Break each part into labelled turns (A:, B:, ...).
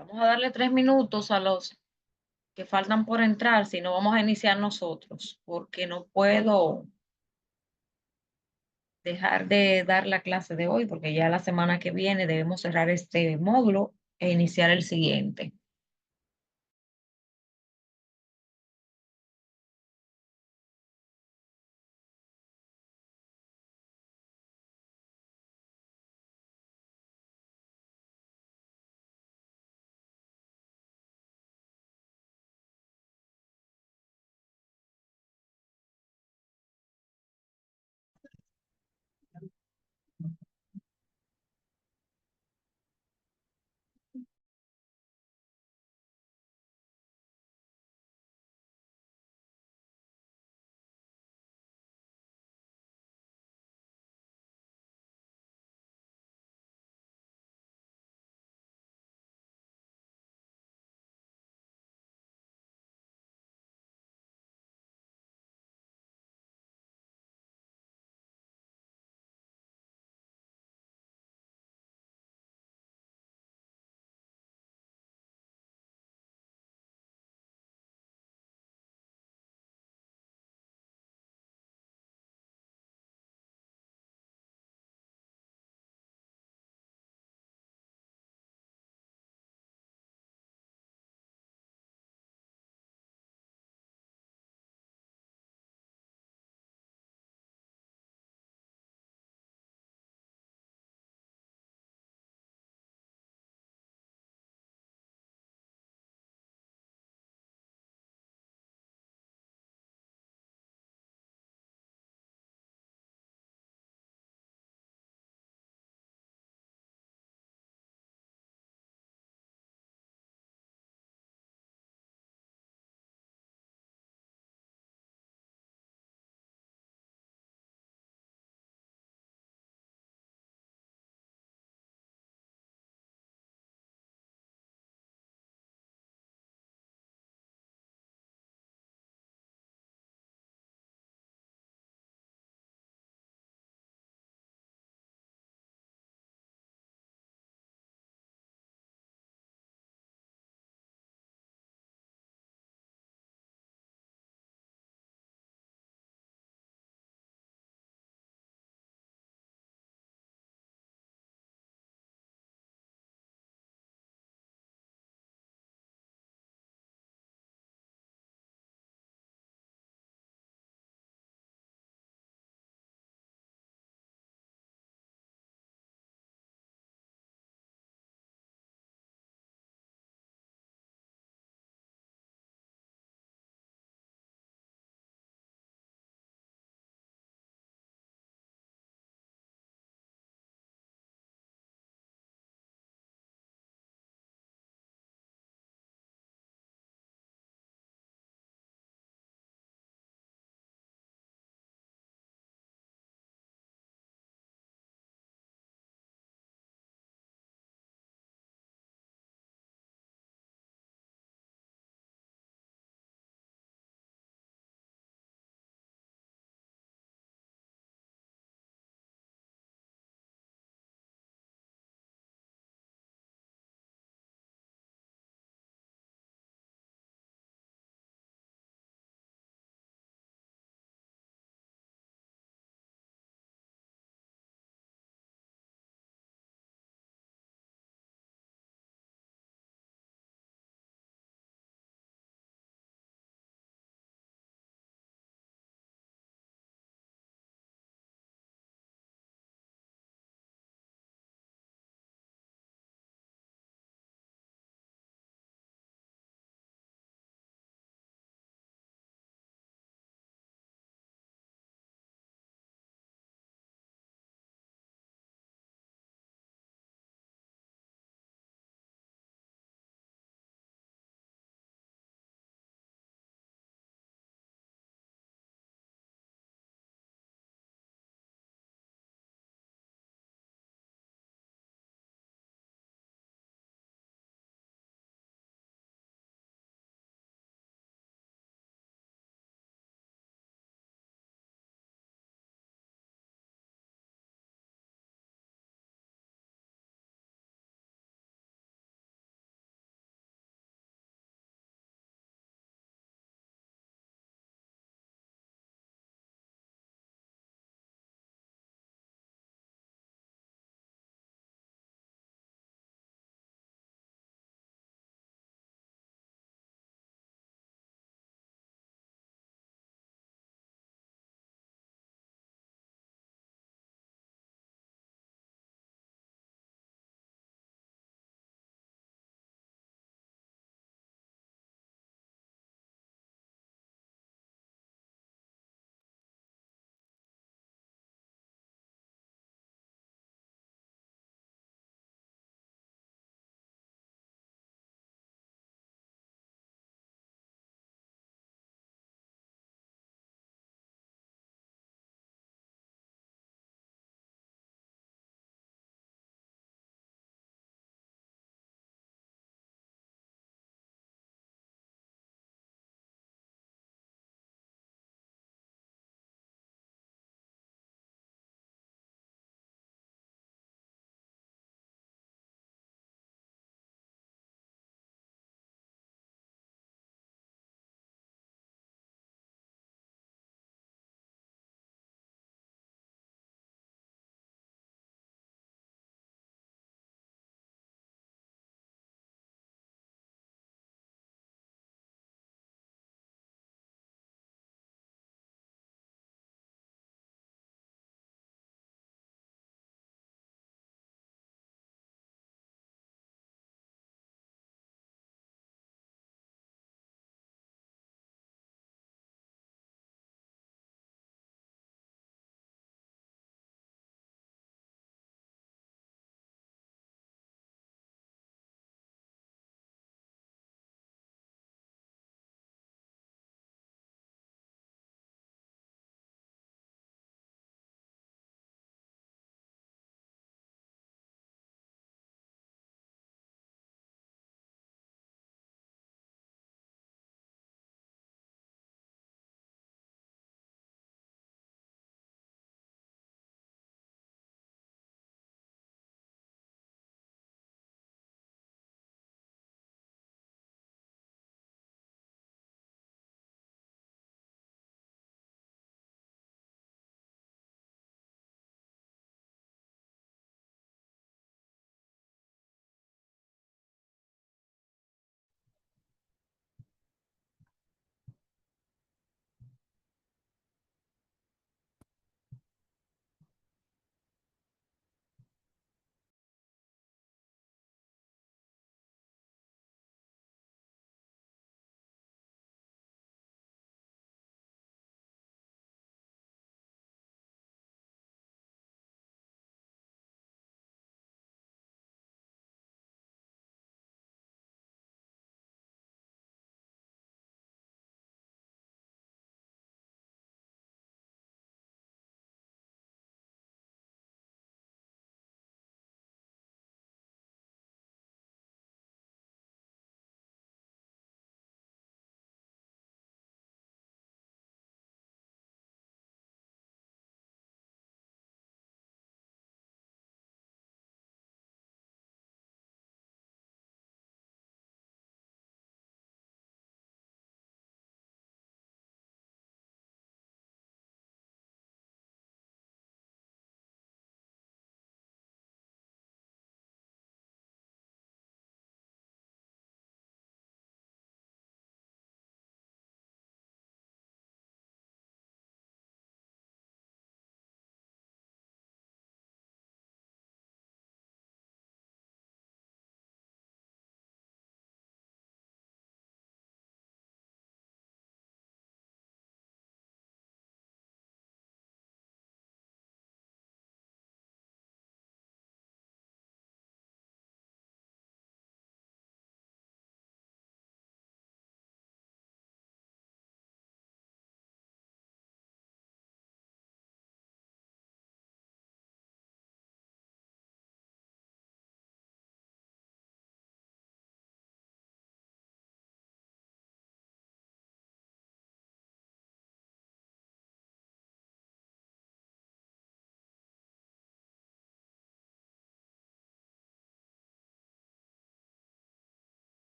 A: Vamos a darle 3 minutos a los que faltan por entrar, si no vamos a iniciar nosotros, porque no puedo dejar de dar la clase de hoy, porque ya la semana que viene debemos cerrar este módulo e iniciar el siguiente.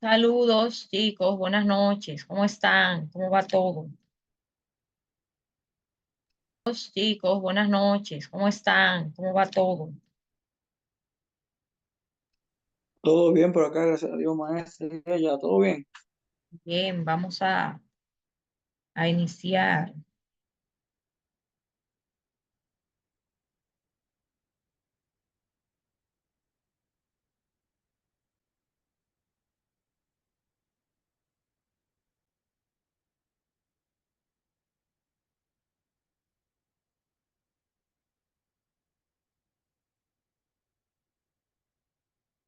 A: Saludos, chicos, buenas noches. ¿Cómo están? ¿Cómo va todo? Chicos, buenas noches. ¿Cómo están? ¿Cómo va todo?
B: Todo bien por acá, gracias a Dios, maestro. Ya, todo bien.
A: Bien, vamos a iniciar.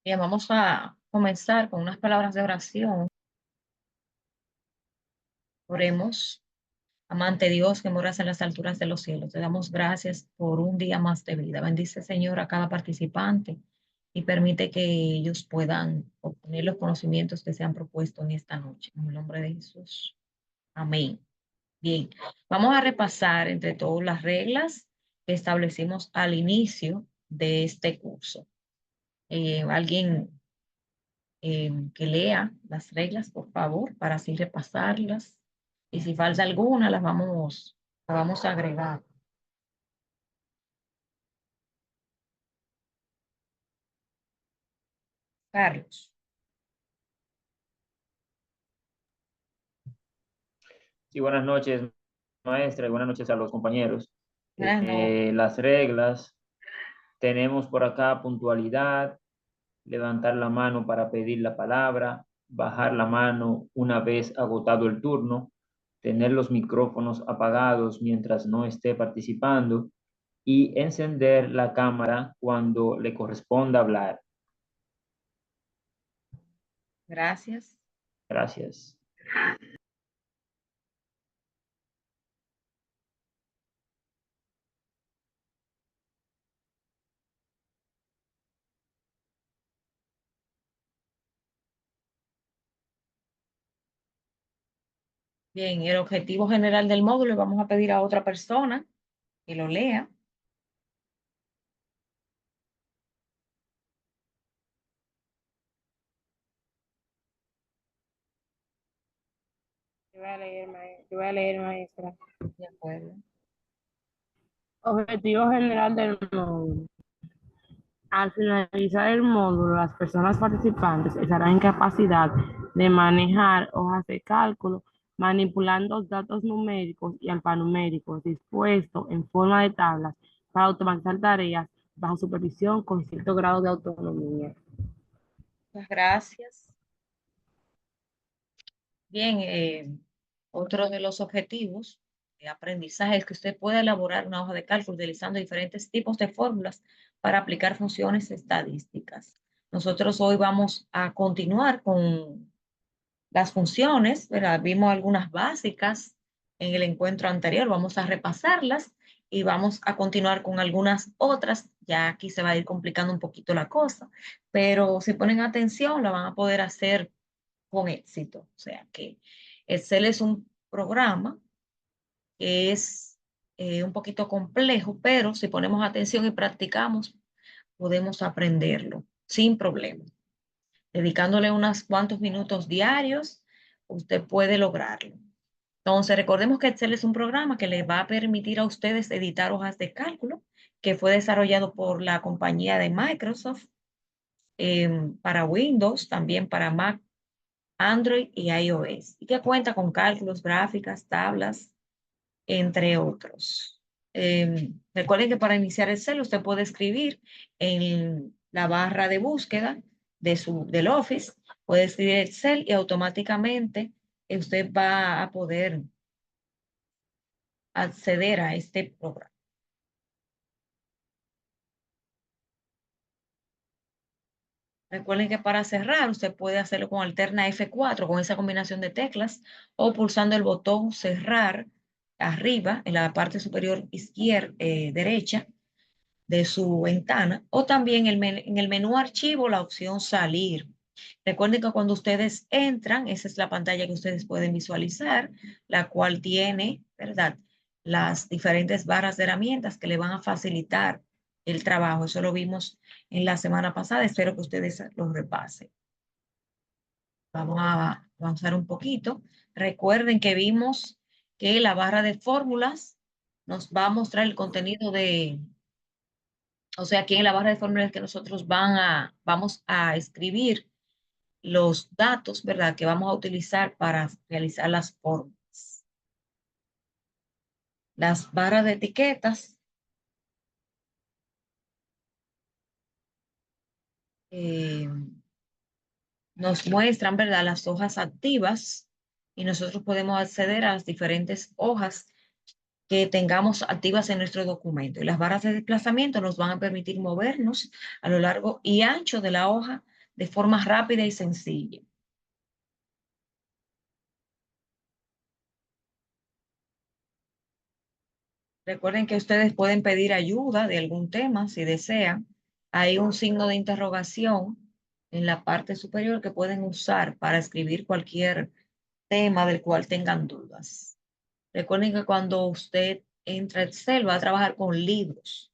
A: Bien, vamos a comenzar con unas palabras de oración. Oremos. Amante Dios, que moras en las alturas de los cielos, te damos gracias por un día más de vida. Bendice, Señor, a cada participante y permite que ellos puedan obtener los conocimientos que se han propuesto en esta noche. En el nombre de Jesús. Amén. Bien, vamos a repasar entre todas las reglas que establecimos al inicio de este curso. Alguien que lea las reglas, por favor, para así repasarlas. Y si falta alguna, la vamos a agregar. Carlos,
C: Sí, buenas noches, maestra, y buenas noches a los compañeros.
A: buenas noches.
C: Las reglas, tenemos por acá puntualidad, levantar la mano para pedir la palabra, bajar la mano una vez agotado el turno, tener los micrófonos apagados mientras no esté participando y encender la cámara cuando le corresponda hablar.
A: Gracias.
C: Gracias.
A: Bien, el objetivo general del módulo, le vamos a pedir a otra persona que lo lea.
D: Yo voy a leer, maestra.
A: De acuerdo.
D: Objetivo general del módulo. Al finalizar el módulo, las personas participantes estarán en capacidad de manejar hojas de cálculo, manipulando datos numéricos y alfanuméricos dispuestos en forma de tablas para automatizar tareas bajo supervisión con cierto grado de autonomía.
A: Muchas gracias. Bien, otro de los objetivos de aprendizaje es que usted pueda elaborar una hoja de cálculo utilizando diferentes tipos de fórmulas para aplicar funciones estadísticas. Nosotros hoy vamos a continuar con las funciones, ¿verdad? Vimos algunas básicas en el encuentro anterior, vamos a repasarlas y vamos a continuar con algunas otras. Ya aquí se va a ir complicando un poquito la cosa, pero si ponen atención, la van a poder hacer con éxito. O sea que Excel es un programa que es un poquito complejo, pero si ponemos atención y practicamos, podemos aprenderlo sin problema. Dedicándole unos cuantos minutos diarios, usted puede lograrlo. Entonces, recordemos que Excel es un programa que les va a permitir a ustedes editar hojas de cálculo, que fue desarrollado por la compañía de Microsoft para Windows, también para Mac, Android y iOS, y que cuenta con cálculos, gráficas, tablas, entre otros. Recuerden que para iniciar Excel usted puede escribir en la barra de búsqueda del Office, puede escribir Excel y automáticamente usted va a poder acceder a este programa. Recuerden que para cerrar usted puede hacerlo con alterna F4, con esa combinación de teclas, o pulsando el botón cerrar arriba en la parte superior izquierda, derecha de su ventana, o también en el menú archivo la opción salir. Recuerden que cuando ustedes entran, esa es la pantalla que ustedes pueden visualizar, la cual tiene, ¿verdad?, las diferentes barras de herramientas que le van a facilitar el trabajo. Eso lo vimos en la semana pasada. Espero que ustedes lo repasen. Vamos a avanzar un poquito. Recuerden que vimos que la barra de fórmulas nos va a mostrar el contenido de, o sea, aquí en la barra de fórmulas que nosotros vamos a escribir los datos, ¿verdad? Que vamos a utilizar para realizar las fórmulas. Las barras de etiquetas nos muestran, ¿verdad? Las hojas activas y nosotros podemos acceder a las diferentes hojas que tengamos activas en nuestro documento. Y las barras de desplazamiento nos van a permitir movernos a lo largo y ancho de la hoja de forma rápida y sencilla. Recuerden que ustedes pueden pedir ayuda de algún tema si desean. Hay un signo de interrogación en la parte superior que pueden usar para escribir cualquier tema del cual tengan dudas. Recuerden que cuando usted entra a Excel va a trabajar con libros.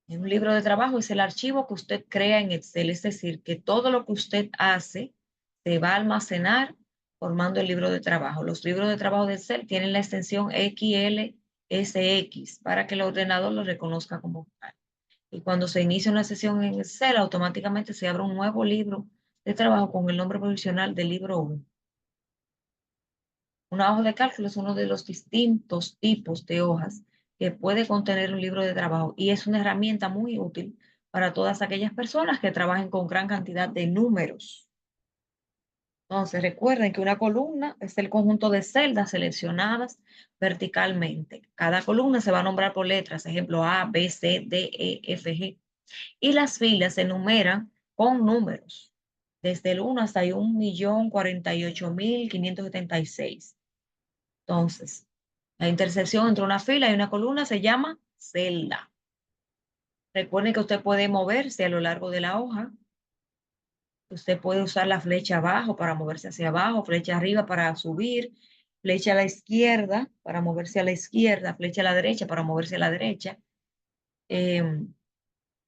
A: En un libro de trabajo es el archivo que usted crea en Excel, es decir, que todo lo que usted hace se va a almacenar formando el libro de trabajo. Los libros de trabajo de Excel tienen la extensión XLSX para que el ordenador lo reconozca como tal. Y cuando se inicia una sesión en Excel, automáticamente se abre un nuevo libro de trabajo con el nombre provisional del libro 1. Una hoja de cálculo es uno de los distintos tipos de hojas que puede contener un libro de trabajo y es una herramienta muy útil para todas aquellas personas que trabajen con gran cantidad de números. Entonces, recuerden que una columna es el conjunto de celdas seleccionadas verticalmente. Cada columna se va a nombrar por letras, ejemplo A, B, C, D, E, F, G. Y las filas se enumeran con números, desde el 1 hasta 1.048.576. Entonces, la intersección entre una fila y una columna se llama celda. Recuerden que usted puede moverse a lo largo de la hoja. Usted puede usar la flecha abajo para moverse hacia abajo, flecha arriba para subir, flecha a la izquierda para moverse a la izquierda, flecha a la derecha para moverse a la derecha. Y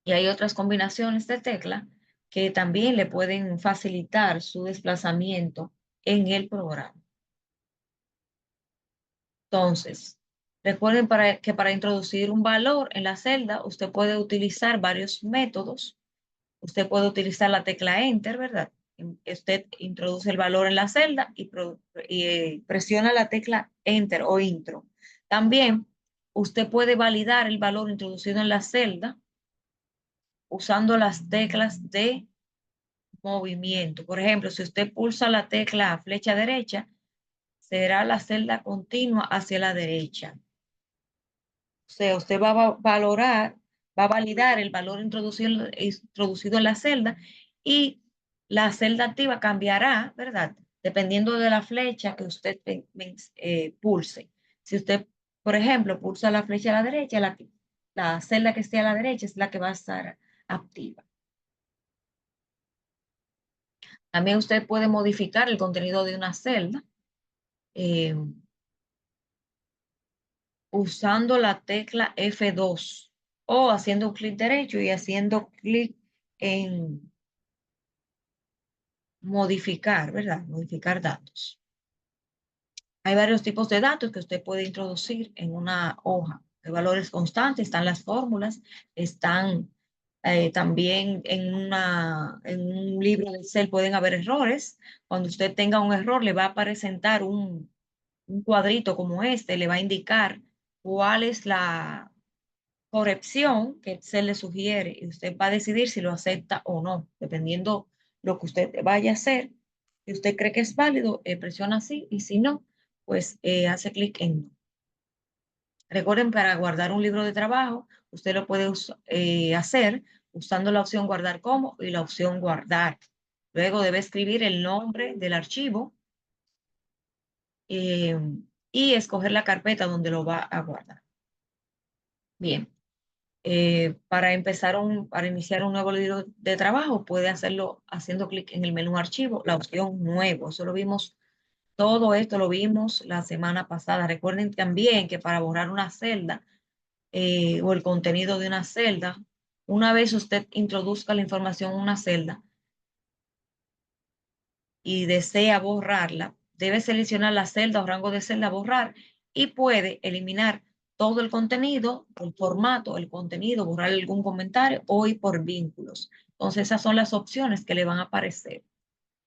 A: hay otras combinaciones de tecla que también le pueden facilitar su desplazamiento en el programa. Entonces, recuerden que para introducir un valor en la celda, usted puede utilizar varios métodos. Usted puede utilizar la tecla Enter, ¿verdad? Usted introduce el valor en la celda y presiona la tecla Enter o Intro. También, usted puede validar el valor introducido en la celda usando las teclas de movimiento. Por ejemplo, si usted pulsa la tecla flecha derecha, será la celda continua hacia la derecha. O sea, usted va a validar el valor introducido en la celda y la celda activa cambiará, ¿verdad? Dependiendo de la flecha que usted pulse. Si usted, por ejemplo, pulsa la flecha a la derecha, la celda que esté a la derecha es la que va a estar activa. También usted puede modificar el contenido de una celda usando la tecla F2 o haciendo un clic derecho y haciendo clic en modificar, ¿verdad? Modificar datos. Hay varios tipos de datos que usted puede introducir en una hoja de valores constantes. Están las fórmulas, están también en un libro de Excel pueden haber errores. Cuando usted tenga un error, le va a presentar un cuadrito como este, le va a indicar cuál es la corrección que Excel le sugiere y usted va a decidir si lo acepta o no, dependiendo lo que usted vaya a hacer. Si usted cree que es válido, presiona sí y si no, pues hace clic en no. Recuerden, para guardar un libro de trabajo, usted lo puede hacer usando la opción guardar como y la opción guardar. Luego debe escribir el nombre del archivo y escoger la carpeta donde lo va a guardar. Bien. Para iniciar un nuevo libro de trabajo, puede hacerlo haciendo clic en el menú archivo, la opción nuevo. Eso lo vimos, todo esto lo vimos la semana pasada. Recuerden también que para borrar una celda o el contenido de una celda, una vez usted introduzca la información en una celda, y desea borrarla, debe seleccionar la celda o rango de celda borrar y puede eliminar todo el contenido, el formato, el contenido, borrar algún comentario o ir por vínculos. Entonces esas son las opciones que le van a aparecer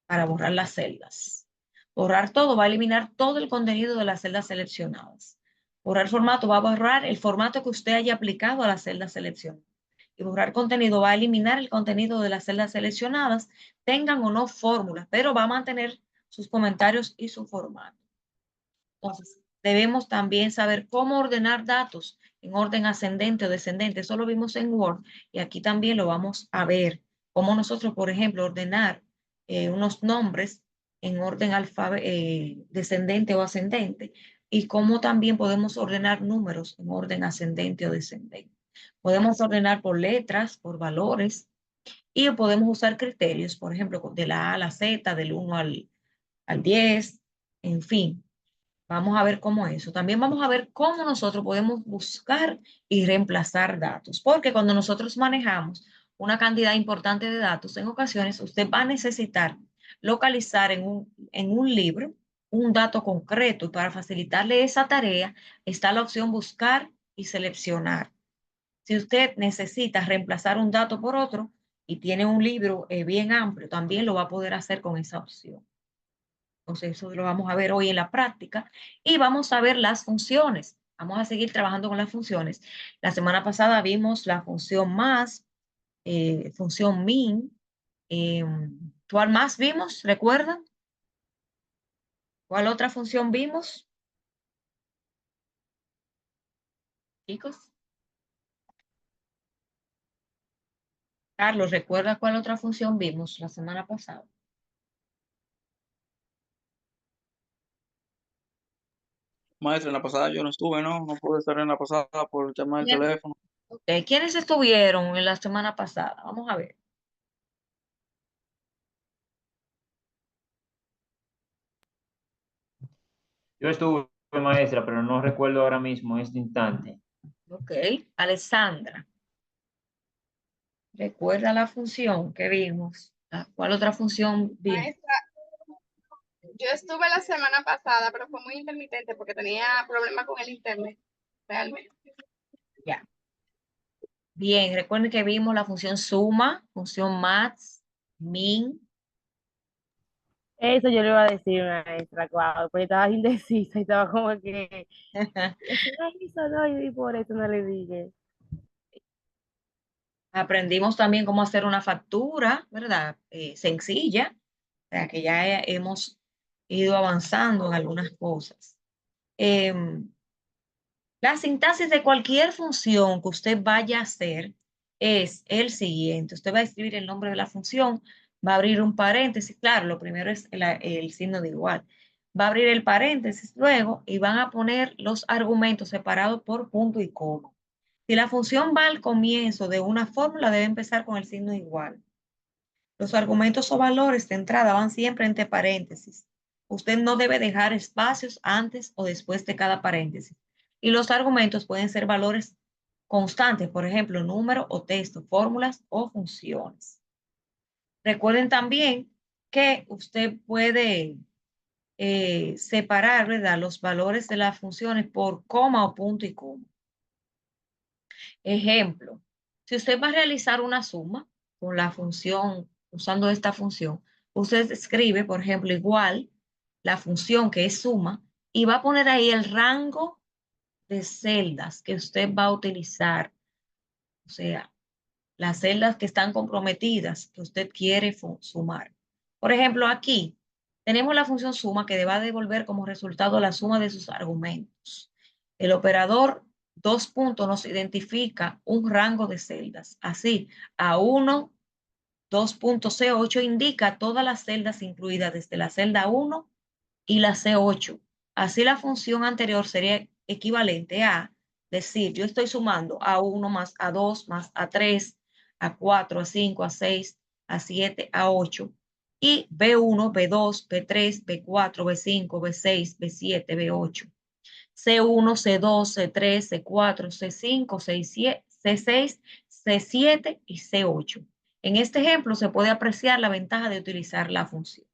A: para borrar las celdas. Borrar todo va a eliminar todo el contenido de las celdas seleccionadas. Borrar formato va a borrar el formato que usted haya aplicado a la celda seleccionada. Y borrar contenido va a eliminar el contenido de las celdas seleccionadas, tengan o no fórmulas, pero va a mantener sus comentarios y su formato. Entonces, debemos también saber cómo ordenar datos en orden ascendente o descendente. Eso lo vimos en Word y aquí también lo vamos a ver. Cómo nosotros, por ejemplo, ordenar unos nombres en orden descendente o ascendente y cómo también podemos ordenar números en orden ascendente o descendente. Podemos ordenar por letras, por valores y podemos usar criterios, por ejemplo, de la A a la Z, del 1 al 10, en fin. Vamos a ver cómo eso. También vamos a ver cómo nosotros podemos buscar y reemplazar datos. Porque cuando nosotros manejamos una cantidad importante de datos, en ocasiones usted va a necesitar localizar en un libro un dato concreto. Y para facilitarle esa tarea está la opción buscar y seleccionar. Si usted necesita reemplazar un dato por otro y tiene un libro bien amplio, también lo va a poder hacer con esa opción. Entonces, eso lo vamos a ver hoy en la práctica y vamos a ver las funciones. Vamos a seguir trabajando con las funciones. La semana pasada vimos la función más, función min. ¿Cuál más vimos? ¿Recuerdan? ¿Cuál otra función vimos? Chicos. Carlos, ¿recuerda cuál otra función vimos la semana pasada?
B: Maestra, en la pasada yo no estuve, ¿no? No pude estar en la pasada por el tema del
A: Bien.
B: teléfono.
A: Okay. ¿Quiénes estuvieron en la semana pasada? Vamos a ver.
C: Yo estuve, maestra, pero no recuerdo ahora mismo, en este instante.
A: Ok. Alessandra. ¿Recuerda la función que vimos? ¿Cuál otra función vimos?
E: Maestra, yo estuve la semana pasada, pero fue muy intermitente porque tenía problemas con el internet, realmente.
A: Ya. Bien, recuerden que vimos la función suma, función max, min.
D: Eso yo le iba a decir, maestra, claro, porque estaba indecisa y estaba como que, eso no, y por eso no le dije.
A: Aprendimos también cómo hacer una factura, ¿verdad? Sencilla, o sea que ya hemos ido avanzando en algunas cosas. La sintaxis de cualquier función que usted vaya a hacer es el siguiente. Usted va a escribir el nombre de la función, va a abrir un paréntesis. Claro, lo primero es el signo de igual. Va a abrir el paréntesis luego y van a poner los argumentos separados por punto y coma. Si la función va al comienzo de una fórmula, debe empezar con el signo igual. Los argumentos o valores de entrada van siempre entre paréntesis. Usted no debe dejar espacios antes o después de cada paréntesis. Y los argumentos pueden ser valores constantes, por ejemplo, número o texto, fórmulas o funciones. Recuerden también que usted puede separar, ¿verdad?, los valores de las funciones por coma o punto y coma. Ejemplo, si usted va a realizar una suma con la función, usando esta función, usted escribe, por ejemplo, igual la función que es suma y va a poner ahí el rango de celdas que usted va a utilizar. O sea, las celdas que están comprometidas que usted quiere sumar. Por ejemplo, aquí tenemos la función suma que va a devolver como resultado la suma de sus argumentos. El operador dos puntos nos identifica un rango de celdas. Así, A1, 2 C8 indica todas las celdas incluidas desde la celda 1 y la C8. Así la función anterior sería equivalente a decir, yo estoy sumando A1 más A2 más A3, A4, A5, A6, A7, A8 y B1, B2, B3, B4, B5, B6, B7, B8. C1, C2, C3, C4, C5, C6, C7 y C8. En este ejemplo se puede apreciar la ventaja de utilizar la función.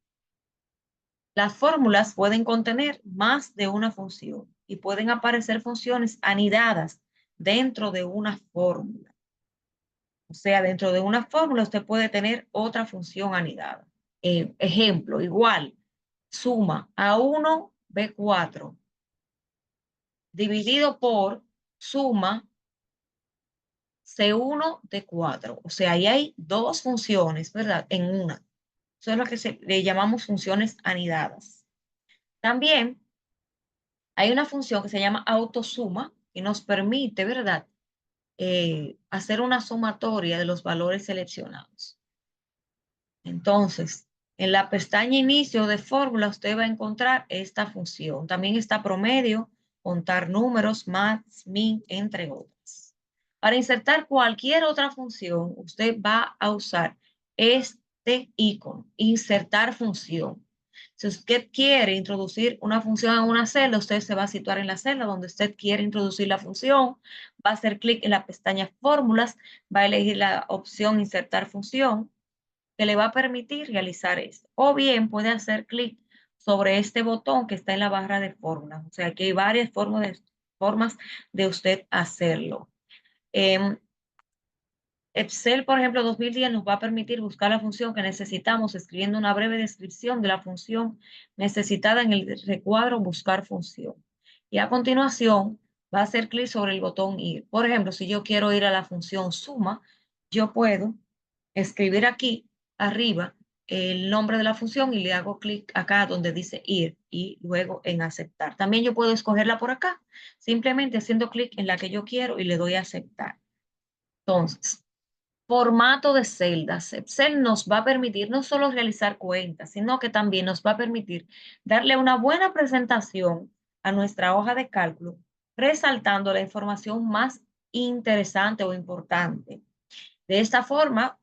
A: Las fórmulas pueden contener más de una función y pueden aparecer funciones anidadas dentro de una fórmula. O sea, dentro de una fórmula usted puede tener otra función anidada. Ejemplo, igual, suma A1, B4, dividido por suma C1, D4. O sea, ahí hay dos funciones, ¿verdad? En una. Eso es lo que le llamamos funciones anidadas. También hay una función que se llama autosuma que nos permite, ¿verdad? Hacer una sumatoria de los valores seleccionados. Entonces, en la pestaña inicio de fórmula usted va a encontrar esta función. También está promedio, contar números, max, min, entre otras. Para insertar cualquier otra función, usted va a usar este icono, insertar función. Si usted quiere introducir una función en una celda, usted se va a situar en la celda donde usted quiere introducir la función, va a hacer clic en la pestaña fórmulas, va a elegir la opción insertar función, que le va a permitir realizar esto. O bien puede hacer clic sobre este botón que está en la barra de fórmulas. O sea, que hay varias formas de usted hacerlo. Excel, por ejemplo, 2010 nos va a permitir buscar la función que necesitamos escribiendo una breve descripción de la función necesitada en el recuadro buscar función. Y a continuación va a hacer clic sobre el botón ir. Por ejemplo, si yo quiero ir a la función suma, yo puedo escribir aquí arriba el nombre de la función y le hago clic acá donde dice ir y luego en aceptar. También yo puedo escogerla por acá, simplemente haciendo clic en la que yo quiero y le doy a aceptar. Entonces, formato de celdas. Excel nos va a permitir no solo realizar cuentas, sino que también nos va a permitir darle una buena presentación a nuestra hoja de cálculo, resaltando la información más interesante o importante. De esta forma,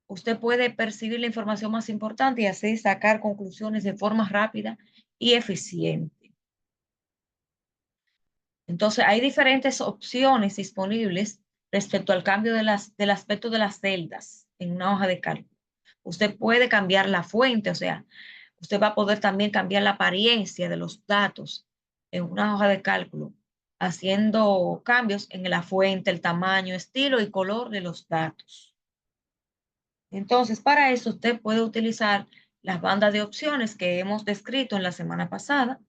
A: usted puede percibir la información más importante y así sacar conclusiones de forma rápida y eficiente. Entonces, hay diferentes opciones disponibles respecto al cambio del aspecto de las celdas en una hoja de cálculo. Usted puede cambiar la fuente, o sea, usted va a poder también cambiar la apariencia de los datos en una hoja de cálculo, haciendo cambios en la fuente, el tamaño, estilo y color de los datos. Entonces, para eso usted puede utilizar las bandas de opciones que hemos descrito en la semana pasada.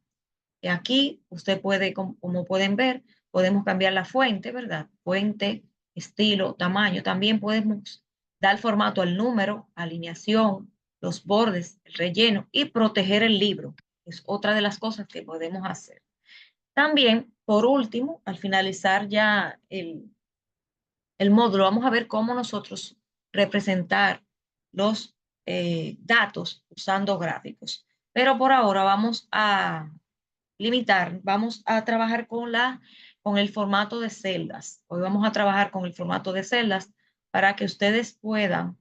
A: Y aquí usted puede, como pueden ver, podemos cambiar la fuente, ¿verdad? Fuente, estilo, tamaño. También podemos dar formato al número, alineación, los bordes, el relleno y proteger el libro. Es otra de las cosas que podemos hacer. También, por último, al finalizar ya el módulo, vamos a ver cómo nosotros representar los datos usando gráficos. Pero por ahora vamos a vamos a trabajar con el formato de celdas. Hoy vamos a trabajar con el formato de celdas para que ustedes puedan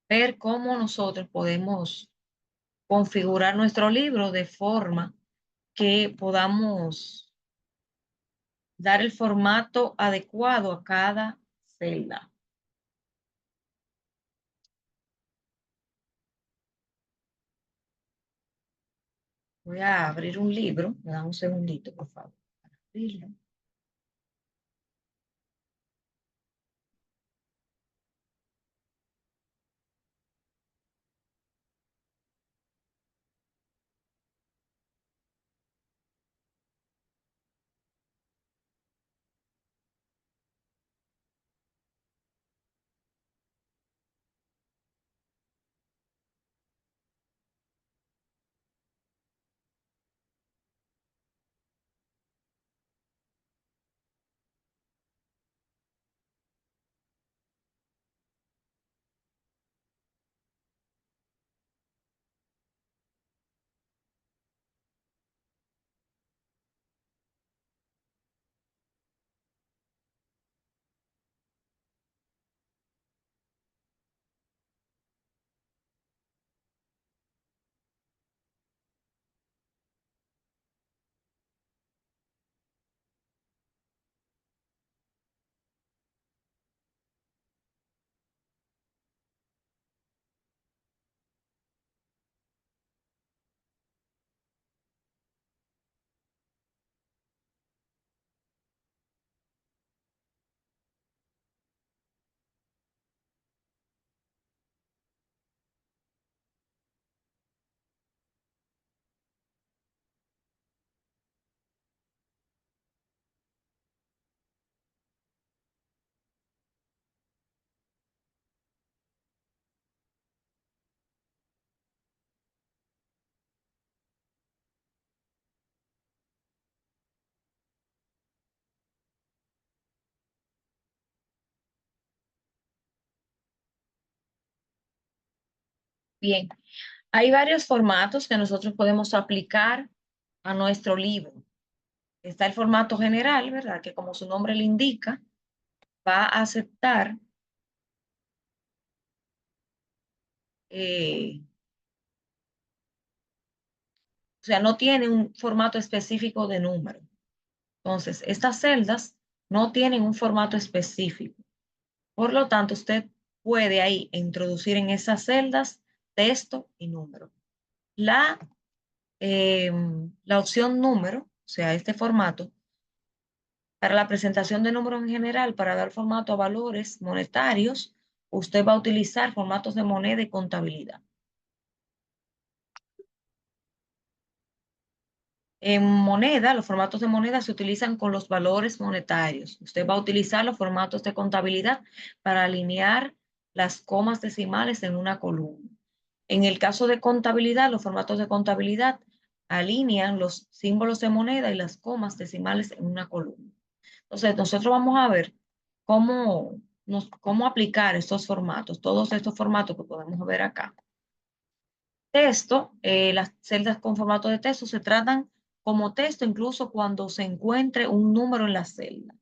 A: ver cómo nosotros podemos configurar nuestro libro de forma que podamos dar el formato adecuado a cada celda. Voy a abrir un libro, me da un segundito, por favor, para abrirlo. Bien, hay varios formatos que nosotros podemos aplicar a nuestro libro. Está el formato general, ¿verdad? Que como su nombre le indica, va a aceptar o sea, no tiene un formato específico de número. Entonces, estas celdas no tienen un formato específico. Por lo tanto, usted puede ahí introducir en esas celdas texto y número. La opción número, o sea, este formato, para la presentación de números en general, para dar formato a valores monetarios, usted va a utilizar formatos de moneda y contabilidad. En moneda, los formatos de moneda se utilizan con los valores monetarios. Usted va a utilizar los formatos de contabilidad para alinear las comas decimales en una columna. En el caso de contabilidad, los formatos de contabilidad alinean los símbolos de moneda y las comas decimales en una columna. Entonces, nosotros vamos a ver cómo aplicar estos formatos, todos estos formatos que podemos ver acá. Texto, las celdas con formato de texto se tratan como texto incluso cuando se encuentre un número en la celda.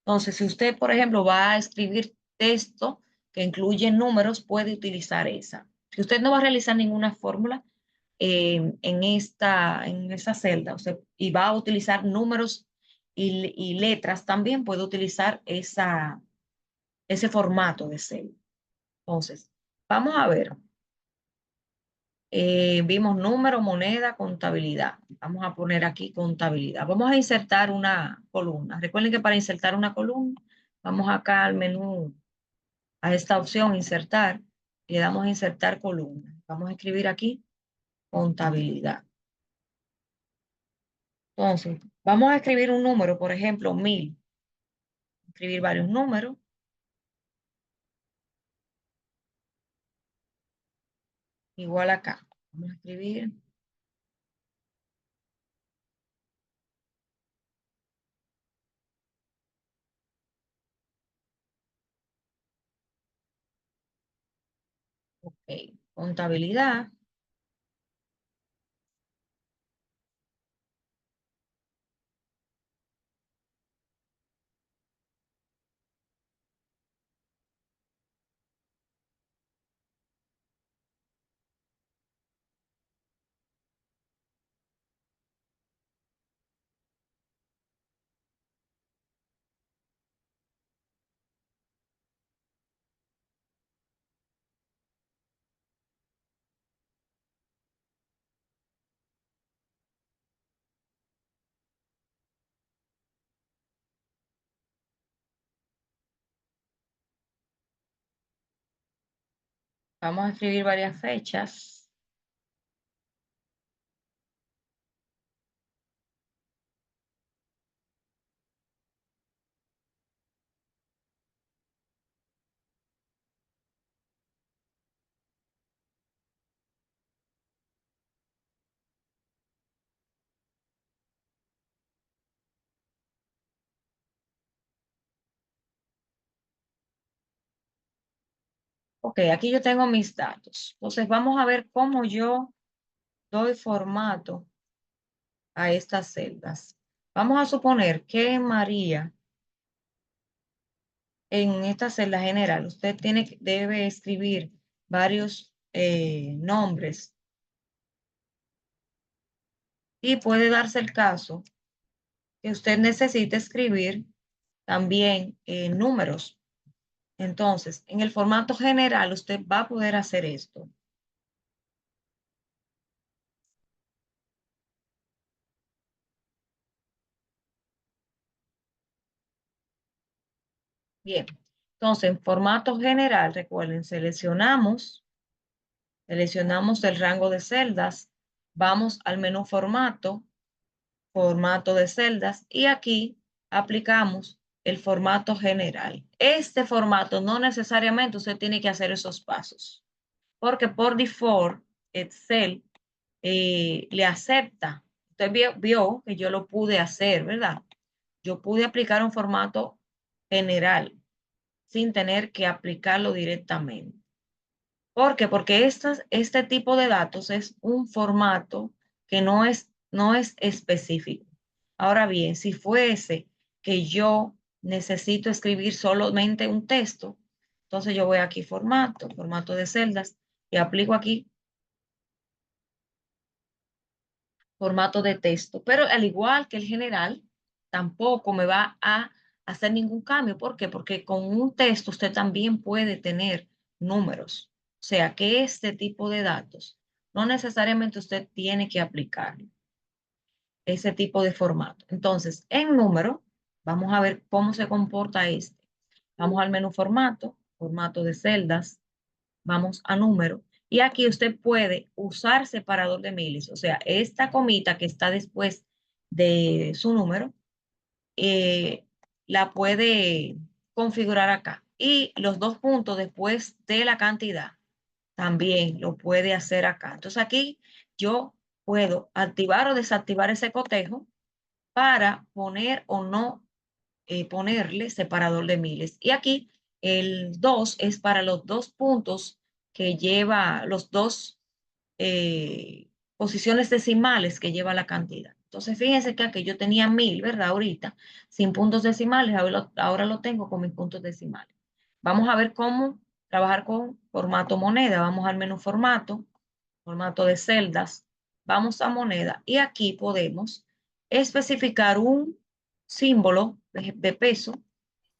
A: Entonces, si usted, por ejemplo, va a escribir texto que incluye números, puede utilizar esa. Si usted no va a realizar ninguna fórmula en esa celda, y va a utilizar números y letras, también puede utilizar ese formato de celda. Entonces, vamos a ver. Vimos número, moneda, contabilidad. Vamos a poner aquí contabilidad. Vamos a insertar una columna. Recuerden que para insertar una columna, vamos acá al menú, a esta opción, insertar, y le damos a insertar columna. Vamos a escribir aquí contabilidad. Entonces, vamos a escribir un número, por ejemplo, 1000. Escribir varios números. Igual acá. Vamos a escribir. Ok, contabilidad. Vamos a escribir varias fechas. Ok, aquí yo tengo mis datos. Entonces vamos a ver cómo yo doy formato a estas celdas. Vamos a suponer que María, en esta celda general, usted debe escribir varios nombres y puede darse el caso que usted necesite escribir también números. Entonces, en el formato general, usted va a poder hacer esto. Bien, entonces en formato general, recuerden, seleccionamos el rango de celdas, vamos al menú formato, formato de celdas, y aquí aplicamos el formato general. Este formato no necesariamente usted tiene que hacer esos pasos, porque por default Excel le acepta. Usted vio que yo lo pude hacer, ¿verdad? Yo pude aplicar un formato general sin tener que aplicarlo directamente. ¿Por qué? Porque este tipo de datos es un formato que no es específico. Ahora bien, si fuese que yo necesito escribir solamente un texto, entonces yo voy aquí formato de celdas, y aplico aquí formato de texto. Pero al igual que el general, tampoco me va a hacer ningún cambio. ¿Por qué? Porque con un texto usted también puede tener números. O sea que este tipo de datos no necesariamente usted tiene que aplicar ese tipo de formato. Entonces, en número, vamos a ver cómo se comporta este. Vamos al menú formato de celdas, vamos a número, y aquí usted puede usar separador de miles, o sea, esta comita que está después de su número, eh, la puede configurar acá. Y los dos puntos después de la cantidad también lo puede hacer acá. Entonces aquí yo puedo activar o desactivar ese cotejo para poner o no ponerle separador de miles. Y aquí el 2 es para los dos puntos que lleva, los dos posiciones decimales que lleva la cantidad. Entonces, fíjense que aquí yo tenía 1000, ¿verdad? Ahorita, sin puntos decimales, ahora lo tengo con mis puntos decimales. Vamos a ver cómo trabajar con formato moneda. Vamos al menú formato de celdas, vamos a moneda, y aquí podemos especificar un símbolo de peso,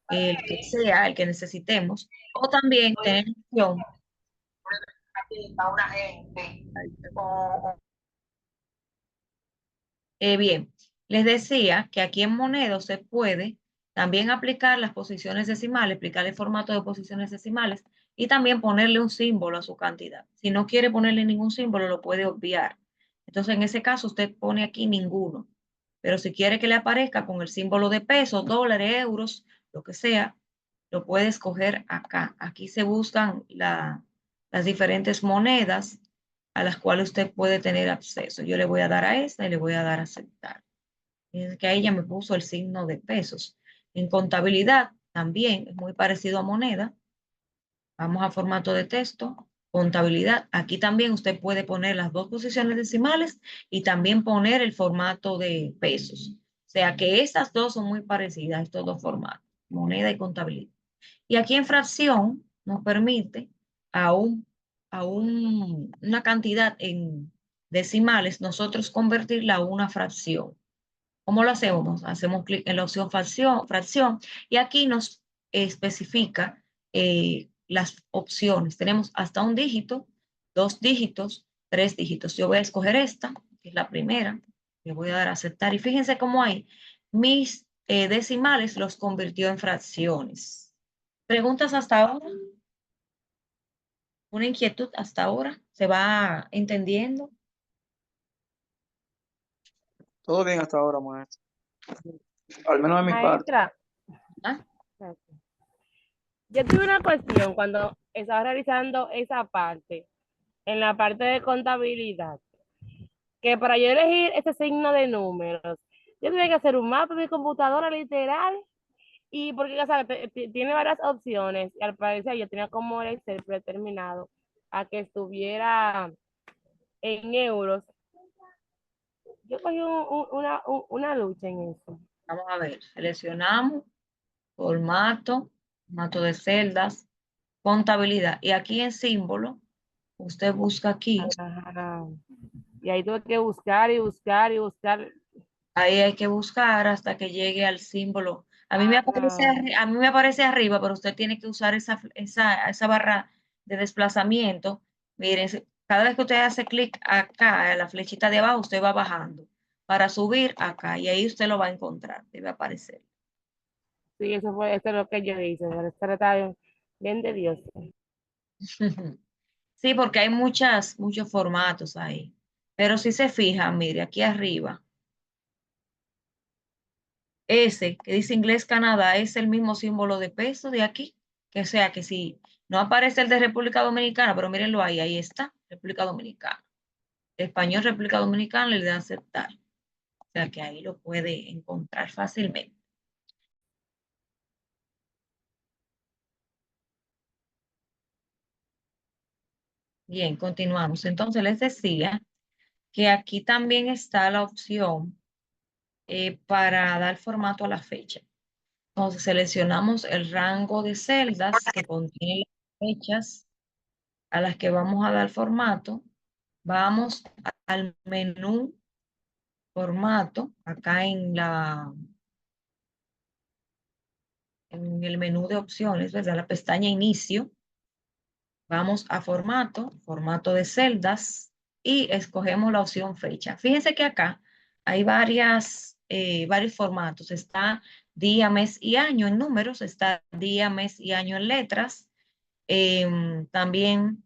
A: el que sea, el que necesitemos, o también tener opción.
F: A una gente
A: Bien, les decía que aquí en moneda se puede también aplicar las posiciones decimales, aplicar el formato de posiciones decimales y también ponerle un símbolo a su cantidad. Si no quiere ponerle ningún símbolo, lo puede obviar. Entonces, en ese caso, usted pone aquí ninguno. Pero si quiere que le aparezca con el símbolo de pesos, dólares, euros, lo que sea, lo puede escoger acá. Aquí se buscan las diferentes monedas a las cuales usted puede tener acceso. Yo le voy a dar a esta y le voy a dar a aceptar. Fíjense que ahí ya me puso el signo de pesos. En contabilidad también es muy parecido a moneda. Vamos a formato de texto, contabilidad. Aquí también usted puede poner las dos posiciones decimales y también poner el formato de pesos. O sea que estas dos son muy parecidas, estos dos formatos, moneda y contabilidad. Y aquí en fracción nos permite a, una cantidad en decimales, nosotros convertirla a una fracción. ¿Cómo lo hacemos? Hacemos clic en la opción fracción y aquí nos especifica las opciones. Tenemos hasta un dígito, 2 dígitos, 3 dígitos. Yo voy a escoger esta, que es la primera. Le voy a dar a aceptar y fíjense cómo hay mis decimales los convirtió en fracciones. ¿Preguntas hasta ahora? ¿Una inquietud hasta ahora? ¿Se va entendiendo?
B: Todo bien hasta ahora, maestro. Al menos de mi parte.
D: Maestra,
A: ¿Ah?
D: yo tuve una cuestión cuando estaba realizando esa parte, en la parte de contabilidad, que para yo elegir ese signo de números, yo tuve que hacer un mapa de mi computadora literal, y porque o sea, tiene varias opciones, y al parecer yo tenía como el Excel predeterminado a que estuviera en euros. Yo cogí una lucha en eso.
A: Vamos a ver, seleccionamos formato de celdas, contabilidad. Y aquí en símbolo, usted busca aquí,
D: Ajá. Y ahí tuve que buscar y buscar y buscar.
A: ahí hay que buscar hasta que llegue al símbolo.
D: Ajá.
A: A mí me aparece arriba, pero usted tiene que usar esa barra de desplazamiento. Miren, cada vez que usted hace clic acá, a la flechita de abajo, usted va bajando para subir acá y ahí usted lo va a encontrar, debe aparecer.
D: Sí, eso es lo que yo hice. Pero esto está bien, bien de Dios.
A: Sí, porque hay muchos formatos ahí. Pero si se fijan, mire, aquí arriba, ese que dice inglés Canadá es el mismo símbolo de peso de aquí. Que sea que si no aparece el de República Dominicana, pero mírenlo ahí, ahí está, República Dominicana. Español, República Dominicana, le da a aceptar. O sea que ahí lo puede encontrar fácilmente. Bien, continuamos. Entonces les decía que aquí también está la opción para dar formato a la fecha. Entonces seleccionamos el rango de celdas que contiene las fechas a las que vamos a dar formato. Vamos al menú formato, acá en el menú de opciones, ¿verdad? La pestaña inicio. Vamos a formato, formato de celdas y escogemos la opción fecha. Fíjense que acá hay varios formatos. Está día, mes y año en números, está día, mes y año en letras. También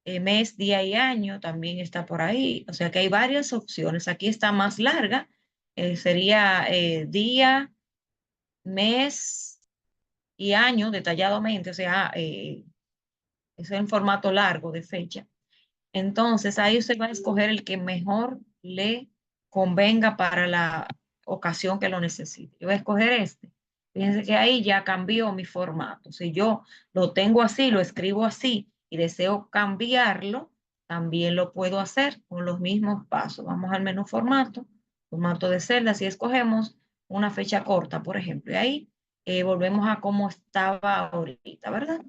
A: mes, día y año también está por ahí. O sea que hay varias opciones. Aquí está más larga. Sería día, mes y año detalladamente. O sea, es en formato largo de fecha. Entonces ahí usted va a escoger el que mejor le convenga para la ocasión que lo necesite. Yo voy a escoger este. Fíjense que ahí ya cambió mi formato. Si yo lo tengo así, lo escribo así y deseo cambiarlo, también lo puedo hacer con los mismos pasos. Vamos al menú formato, formato de celdas y escogemos una fecha corta, por ejemplo. Y ahí volvemos a cómo estaba ahorita, ¿verdad?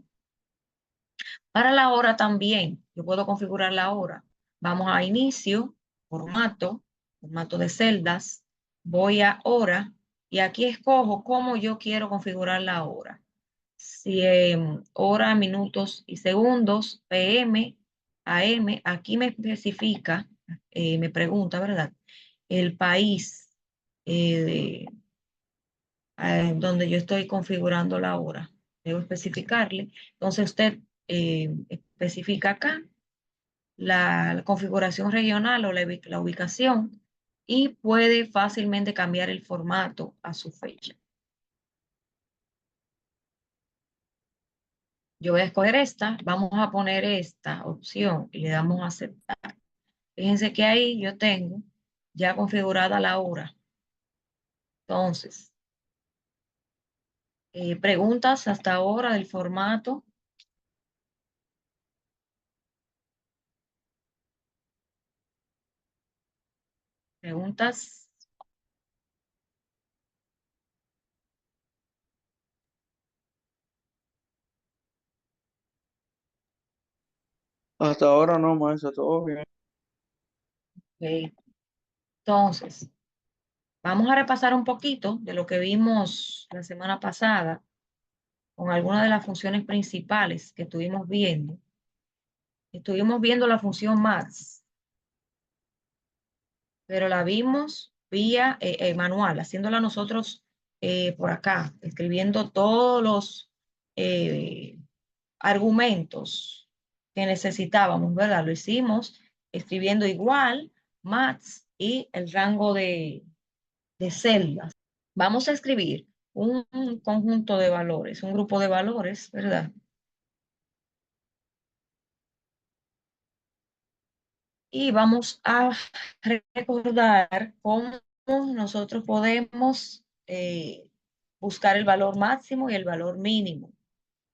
A: Para la hora también, yo puedo configurar la hora. Vamos a inicio, formato, formato de celdas, voy a hora y aquí escojo cómo yo quiero configurar la hora. Si hora, minutos y segundos, PM, AM, aquí me especifica, me pregunta, ¿verdad? El país donde yo estoy configurando la hora. Debo especificarle. Entonces usted especifica acá la configuración regional o la ubicación y puede fácilmente cambiar el formato a su fecha. Yo voy a escoger esta, vamos a poner esta opción y le damos a aceptar. Fíjense que ahí yo tengo ya configurada la hora. Entonces, preguntas hasta ahora del formato. Preguntas.
B: Hasta ahora no, maestra, todo bien.
A: Ok. Entonces, vamos a repasar un poquito de lo que vimos la semana pasada con algunas de las funciones principales que estuvimos viendo. Estuvimos viendo la función max, pero la vimos vía manual, haciéndola nosotros por acá, escribiendo todos los argumentos que necesitábamos, ¿verdad? Lo hicimos escribiendo igual max y el rango de celdas. Vamos a escribir un conjunto de valores, un grupo de valores, ¿verdad? Y vamos a recordar cómo nosotros podemos buscar el valor máximo y el valor mínimo.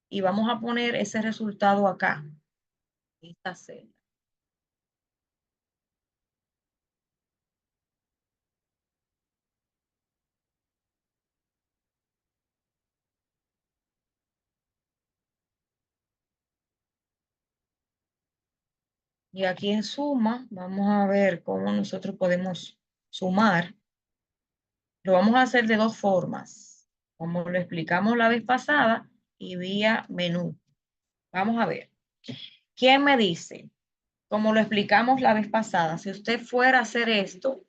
A: Y vamos a poner ese resultado acá, en esta celda. Y aquí en suma, vamos a ver cómo nosotros podemos sumar. Lo vamos a hacer de dos formas, como lo explicamos la vez pasada y vía menú. Vamos a ver. ¿Quién me dice? Como lo explicamos la vez pasada, si usted fuera a hacer esto,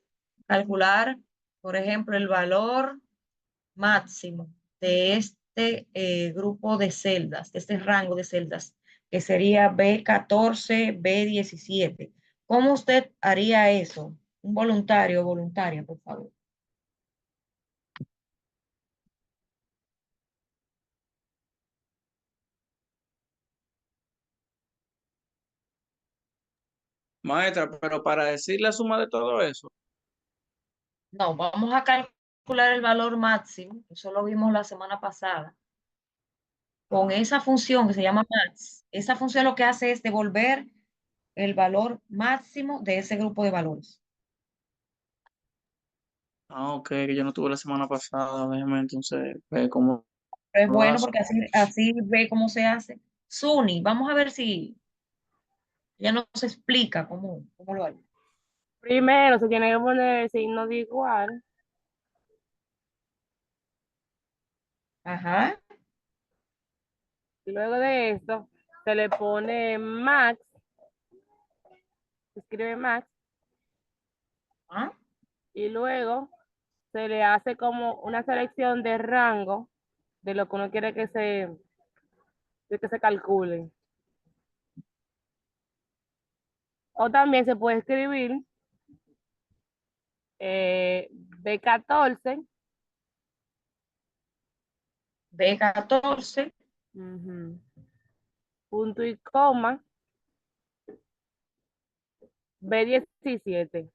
A: calcular, por ejemplo, el valor máximo de este grupo de celdas, de este rango de celdas, que sería B14, B17. ¿Cómo usted haría eso? Un voluntario o voluntaria, por favor.
B: Maestra, pero para decir la suma de todo eso,
A: No, vamos a calcular el valor máximo, eso lo vimos la semana pasada. con esa función que se llama max. Esa función lo que hace es devolver el valor máximo de ese grupo de valores.
B: Ah, ok, que yo no tuve la semana pasada, déjeme entonces ver cómo
A: Pero es
B: lo
A: bueno
B: hace.
A: porque así ve cómo se hace. Suni, vamos a ver si ya nos explica cómo lo hace.
D: Primero se tiene que poner el signo de igual.
A: Ajá.
D: Luego de esto, se le pone max. Se escribe max.
A: ¿Ah?
D: Y luego se le hace como una selección de rango de lo que uno quiere de que se calcule. O también se puede escribir B14.
A: B14.
D: Ujú, punto y coma, B17.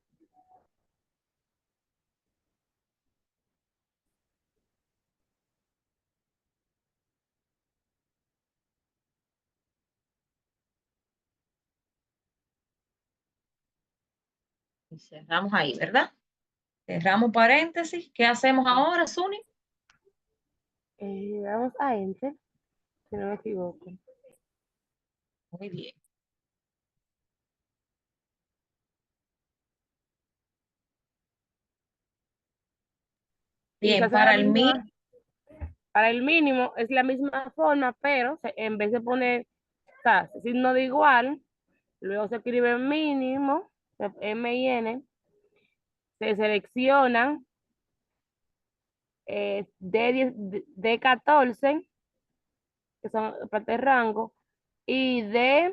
A: Y cerramos ahí, ¿verdad? Cerramos paréntesis. ¿Qué hacemos ahora, Suni?
D: Vamos a enter, si no me equivoco.
A: Muy bien.
D: Y se
A: Bien,
D: hace la
A: para el
D: misma,
A: mil,
D: para el mínimo es la misma forma, pero en vez de poner, o sea, signo de igual, luego se escribe mínimo, M y N, se selecciona D14, que son parte de rango, y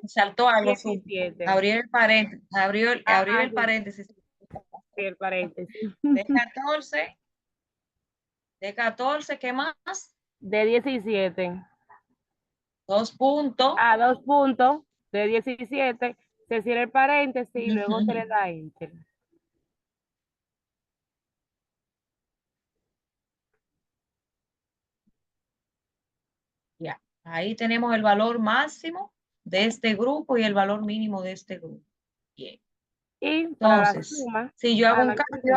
A: saltó algo, Suni.
D: D17.
A: Abrir el paréntesis. Abrir
D: Ajá,
A: el
D: sí,
A: paréntesis.
D: sí, el paréntesis.
A: D14. D14, ¿qué más?
D: D17.
A: 2 puntos.
D: A 2 puntos, D17, se cierra el paréntesis y luego se le da enter.
A: Ya. Ahí tenemos el valor máximo de este grupo y el valor mínimo de este grupo. Bien.
D: Y para la
A: Entonces,
D: suma,
A: si yo hago un
D: no,
A: cambio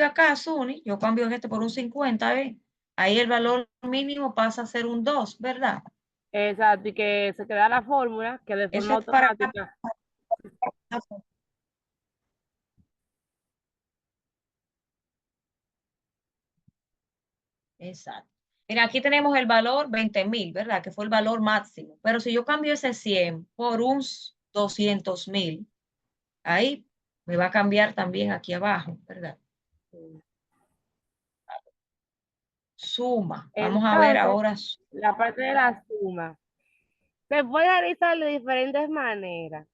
A: acá, Suni, yo cambio este por un 50, ¿ves? Ahí el valor mínimo pasa a ser un 2, ¿verdad?
D: exacto, y que se queda la fórmula que de
A: Eso
D: forma
A: es para...
D: automática.
A: Exacto. Mira, aquí tenemos el valor 20.000, ¿verdad? Que fue el valor máximo. Pero si yo cambio ese 100 por un 200.000, ahí me va a cambiar también aquí abajo, ¿verdad? Suma. Vamos a ver
D: Entonces,
A: ahora.
D: la parte de la suma se puede realizar de diferentes maneras.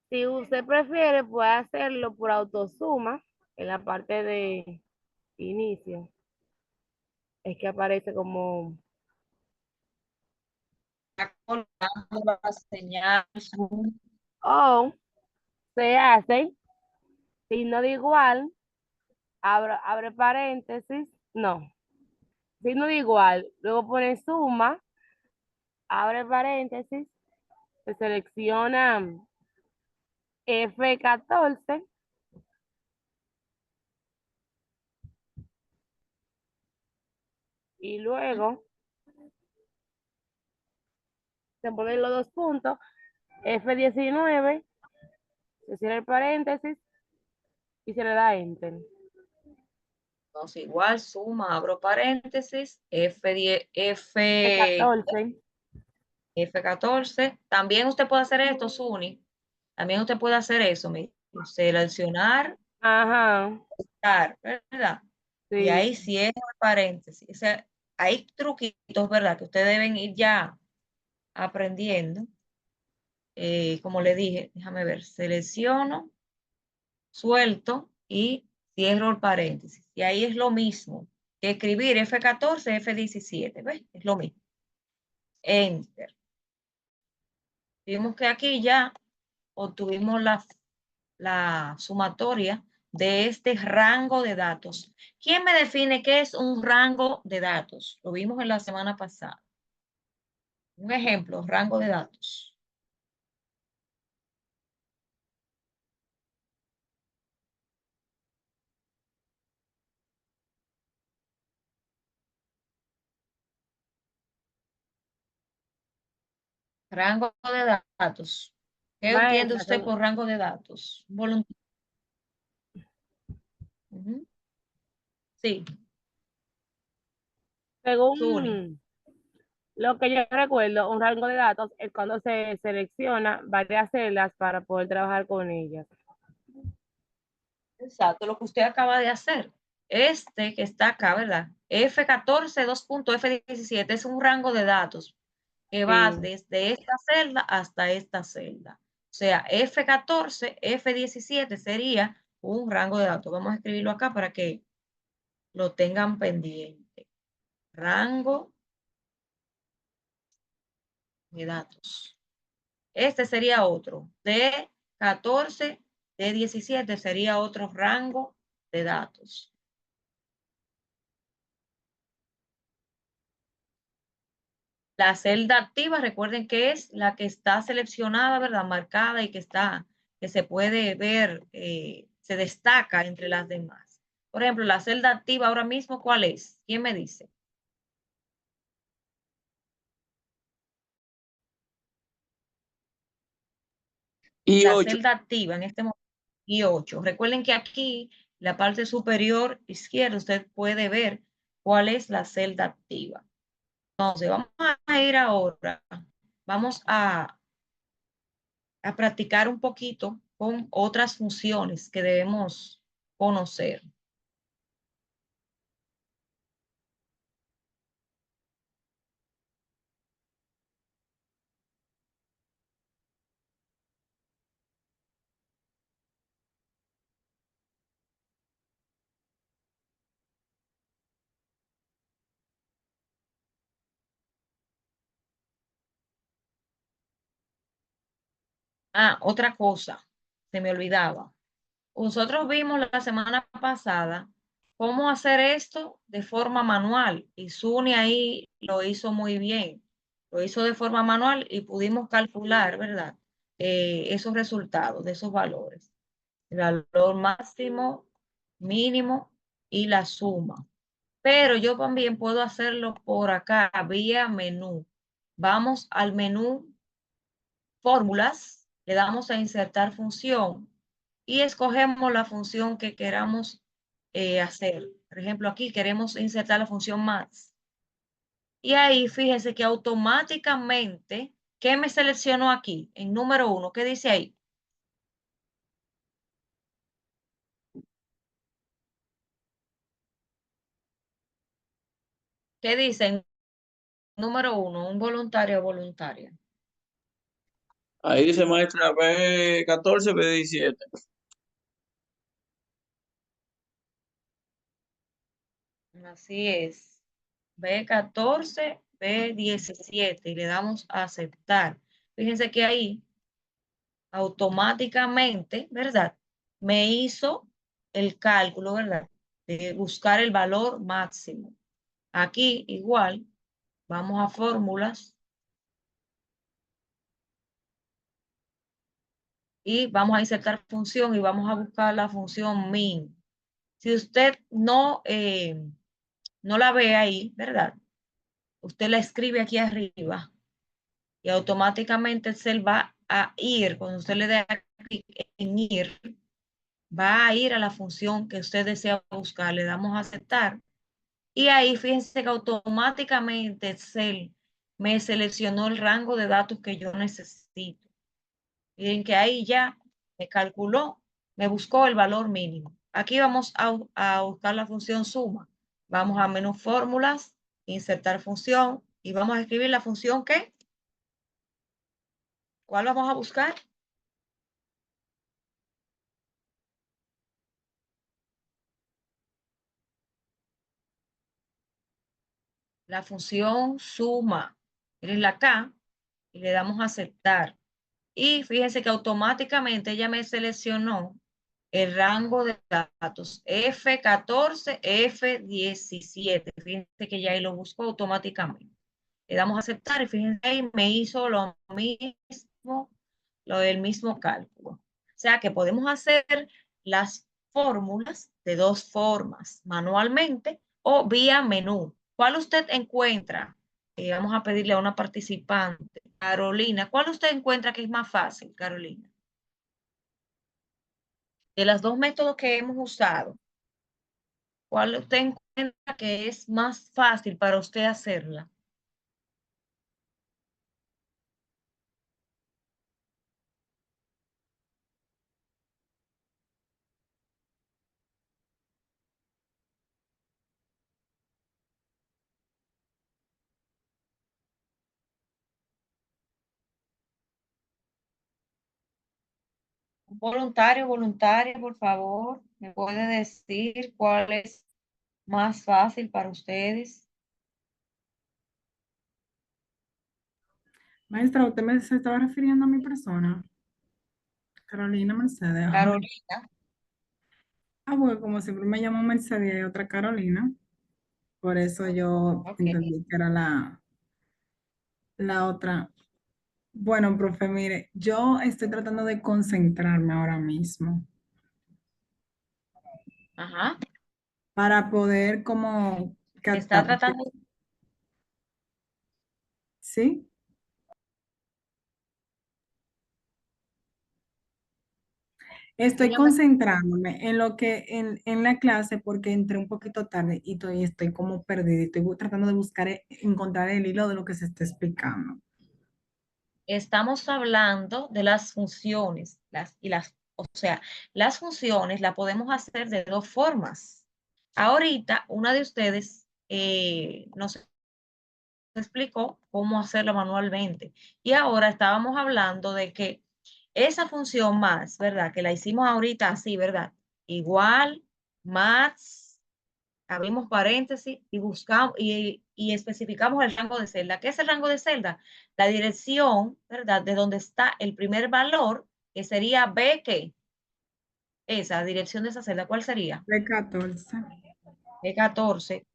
D: Si usted prefiere, puede hacerlo por autosuma en la parte de inicio. Es que aparece como,
A: Colgando la señal.
D: o se hace signo de igual, abre paréntesis, no, signo de igual, luego pone suma, abre paréntesis, se selecciona F14 y luego se ponen los 2 puntos, F19, se cierra el paréntesis y se le da enter.
A: Entonces, igual, suma, abro paréntesis, F10,
D: F14.
A: F14. También usted puede hacer esto, Suni. También usted puede hacer eso, seleccionar,
D: Ajá,
A: ¿verdad? Y
D: sí.
A: ahí cierro el paréntesis. O sea, hay truquitos, ¿verdad? Que ustedes deben ir ya aprendiendo. Como le dije, déjame ver, selecciono, suelto y cierro el paréntesis. Y ahí es lo mismo que escribir F14, F17, ¿ves? Es lo mismo. Enter. Vimos que aquí ya obtuvimos la sumatoria de este rango de datos. ¿Quién me define qué es un rango de datos? Lo vimos en la semana pasada. Un ejemplo, rango de datos. Rango de datos. ¿Qué entiende
D: Maestra,
A: usted por rango de datos? Sí, Suri.
D: según lo que yo recuerdo, un rango de datos es cuando se selecciona varias celdas para poder trabajar con ellas.
A: Exacto, lo que usted acaba de hacer. Este que está acá, ¿verdad? F14, 2.F17 es un rango de datos que va
D: Sí.
A: desde esta celda hasta esta celda. O sea, F14, F17 sería un rango de datos. Vamos a escribirlo acá para que lo tengan pendiente. Rango de datos. Este sería otro. D14, D17 sería otro rango de datos. La celda activa, recuerden que es la que está seleccionada, ¿verdad? Marcada y que se puede ver, se destaca entre las demás. Por ejemplo, la celda activa ahora mismo, ¿cuál es? ¿Quién me dice?
B: Y
A: La
B: 8.
A: celda activa en este momento, I8. Recuerden que aquí, la parte superior izquierda, usted puede ver cuál es la celda activa. Entonces, vamos a ir ahora, vamos a practicar un poquito con otras funciones que debemos conocer. Ah, otra cosa, se me olvidaba. Nosotros vimos la semana pasada cómo hacer esto de forma manual y Suni ahí lo hizo muy bien. Lo hizo de forma manual y pudimos calcular, ¿verdad? Esos resultados de esos valores. El valor máximo, mínimo y la suma. Pero yo también puedo hacerlo por acá, vía menú. Vamos al menú fórmulas, le damos a insertar función y escogemos la función que queramos hacer. Por ejemplo, aquí queremos insertar la función más. Y ahí fíjense que automáticamente, ¿qué me seleccionó aquí? En número 1, ¿qué dice ahí? ¿Qué dice en número 1? Un voluntario o voluntaria.
B: Ahí dice maestra B14, B17.
A: Así es. B14, B17 y le damos a aceptar. Fíjense que ahí automáticamente, ¿verdad? Me hizo el cálculo, ¿verdad? De buscar el valor máximo. Aquí igual, vamos a fórmulas y vamos a insertar función y vamos a buscar la función min. Si usted no la ve ahí, ¿verdad? Usted la escribe aquí arriba y automáticamente él va a ir, cuando usted le dé clic en ir, va a ir a la función que usted desea buscar, le damos a aceptar y ahí fíjense que automáticamente Excel me seleccionó el rango de datos que yo necesito. Miren que ahí ya me calculó, me buscó el valor mínimo. Aquí vamos a buscar la función suma. Vamos a menú fórmulas, insertar función y vamos a escribir la función ¿qué? ¿Cuál vamos a buscar? La función suma. Miren acá y le damos a aceptar. Y fíjense que automáticamente ella me seleccionó el rango de datos F14, F17. Fíjense que ya ahí lo busco automáticamente. Le damos a aceptar y fíjense ahí me hizo lo mismo, lo del mismo cálculo. O sea que podemos hacer las fórmulas de dos formas, manualmente o vía menú. ¿Cuál usted encuentra? Vamos a pedirle a una participante, Carolina. ¿Cuál usted encuentra que es más fácil, Carolina? De los dos métodos que hemos usado, ¿cuál usted encuentra que es más fácil para usted hacerla? Voluntario, voluntaria, por favor, ¿me puede decir cuál es más fácil para ustedes?
G: Maestra, ¿usted se estaba refiriendo a mi persona? Carolina Mercedes. Ajá.
A: Carolina,
G: Ah, bueno, como siempre me llamo Mercedes y hay otra Carolina, por eso yo
A: ok.
G: entendí que era la otra. Bueno, profe, mire, yo estoy tratando de concentrarme ahora mismo
A: Ajá.
G: para poder como
A: Está
G: captar,
A: tratando,
G: ¿sí? Estoy
A: dígame,
G: concentrándome en lo que en la clase porque entré un poquito tarde y estoy como perdida. Estoy tratando de buscar, encontrar el hilo de lo que se está explicando.
A: estamos hablando de las funciones, o sea, las funciones las podemos hacer de dos formas. Ahorita, una de ustedes nos explicó cómo hacerlo manualmente. Y ahora estábamos hablando de que esa función más, ¿verdad? Que la hicimos ahorita así, ¿verdad? Igual, más, abrimos paréntesis y buscamos y especificamos el rango de celda. ¿Qué es el rango de celda? La dirección, ¿verdad? De donde está el primer valor, que sería B, ¿qué? Esa dirección de esa celda, ¿cuál sería?
G: De 14.
A: B14,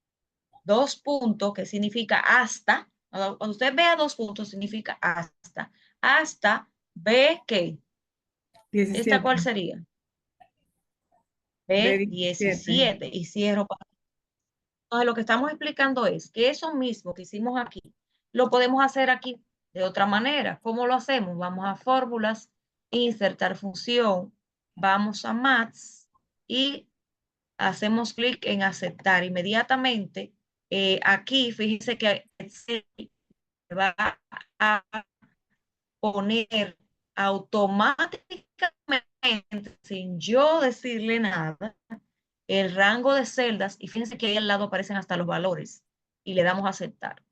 A: dos puntos, que significa hasta. Cuando usted vea dos puntos, significa hasta. Hasta B, ¿qué? ¿Esta
G: 17.
A: cuál sería?
G: De 17.
A: B17 y cierro. Entonces, lo que estamos explicando es que eso mismo que hicimos aquí, lo podemos hacer aquí de otra manera. ¿Cómo lo hacemos? Vamos a fórmulas, insertar función, vamos a Maths y hacemos clic en aceptar. Inmediatamente, aquí, fíjense que Excel va a poner automáticamente, sin yo decirle nada, el rango de celdas y fíjense que ahí al lado aparecen hasta los valores y le damos a aceptar.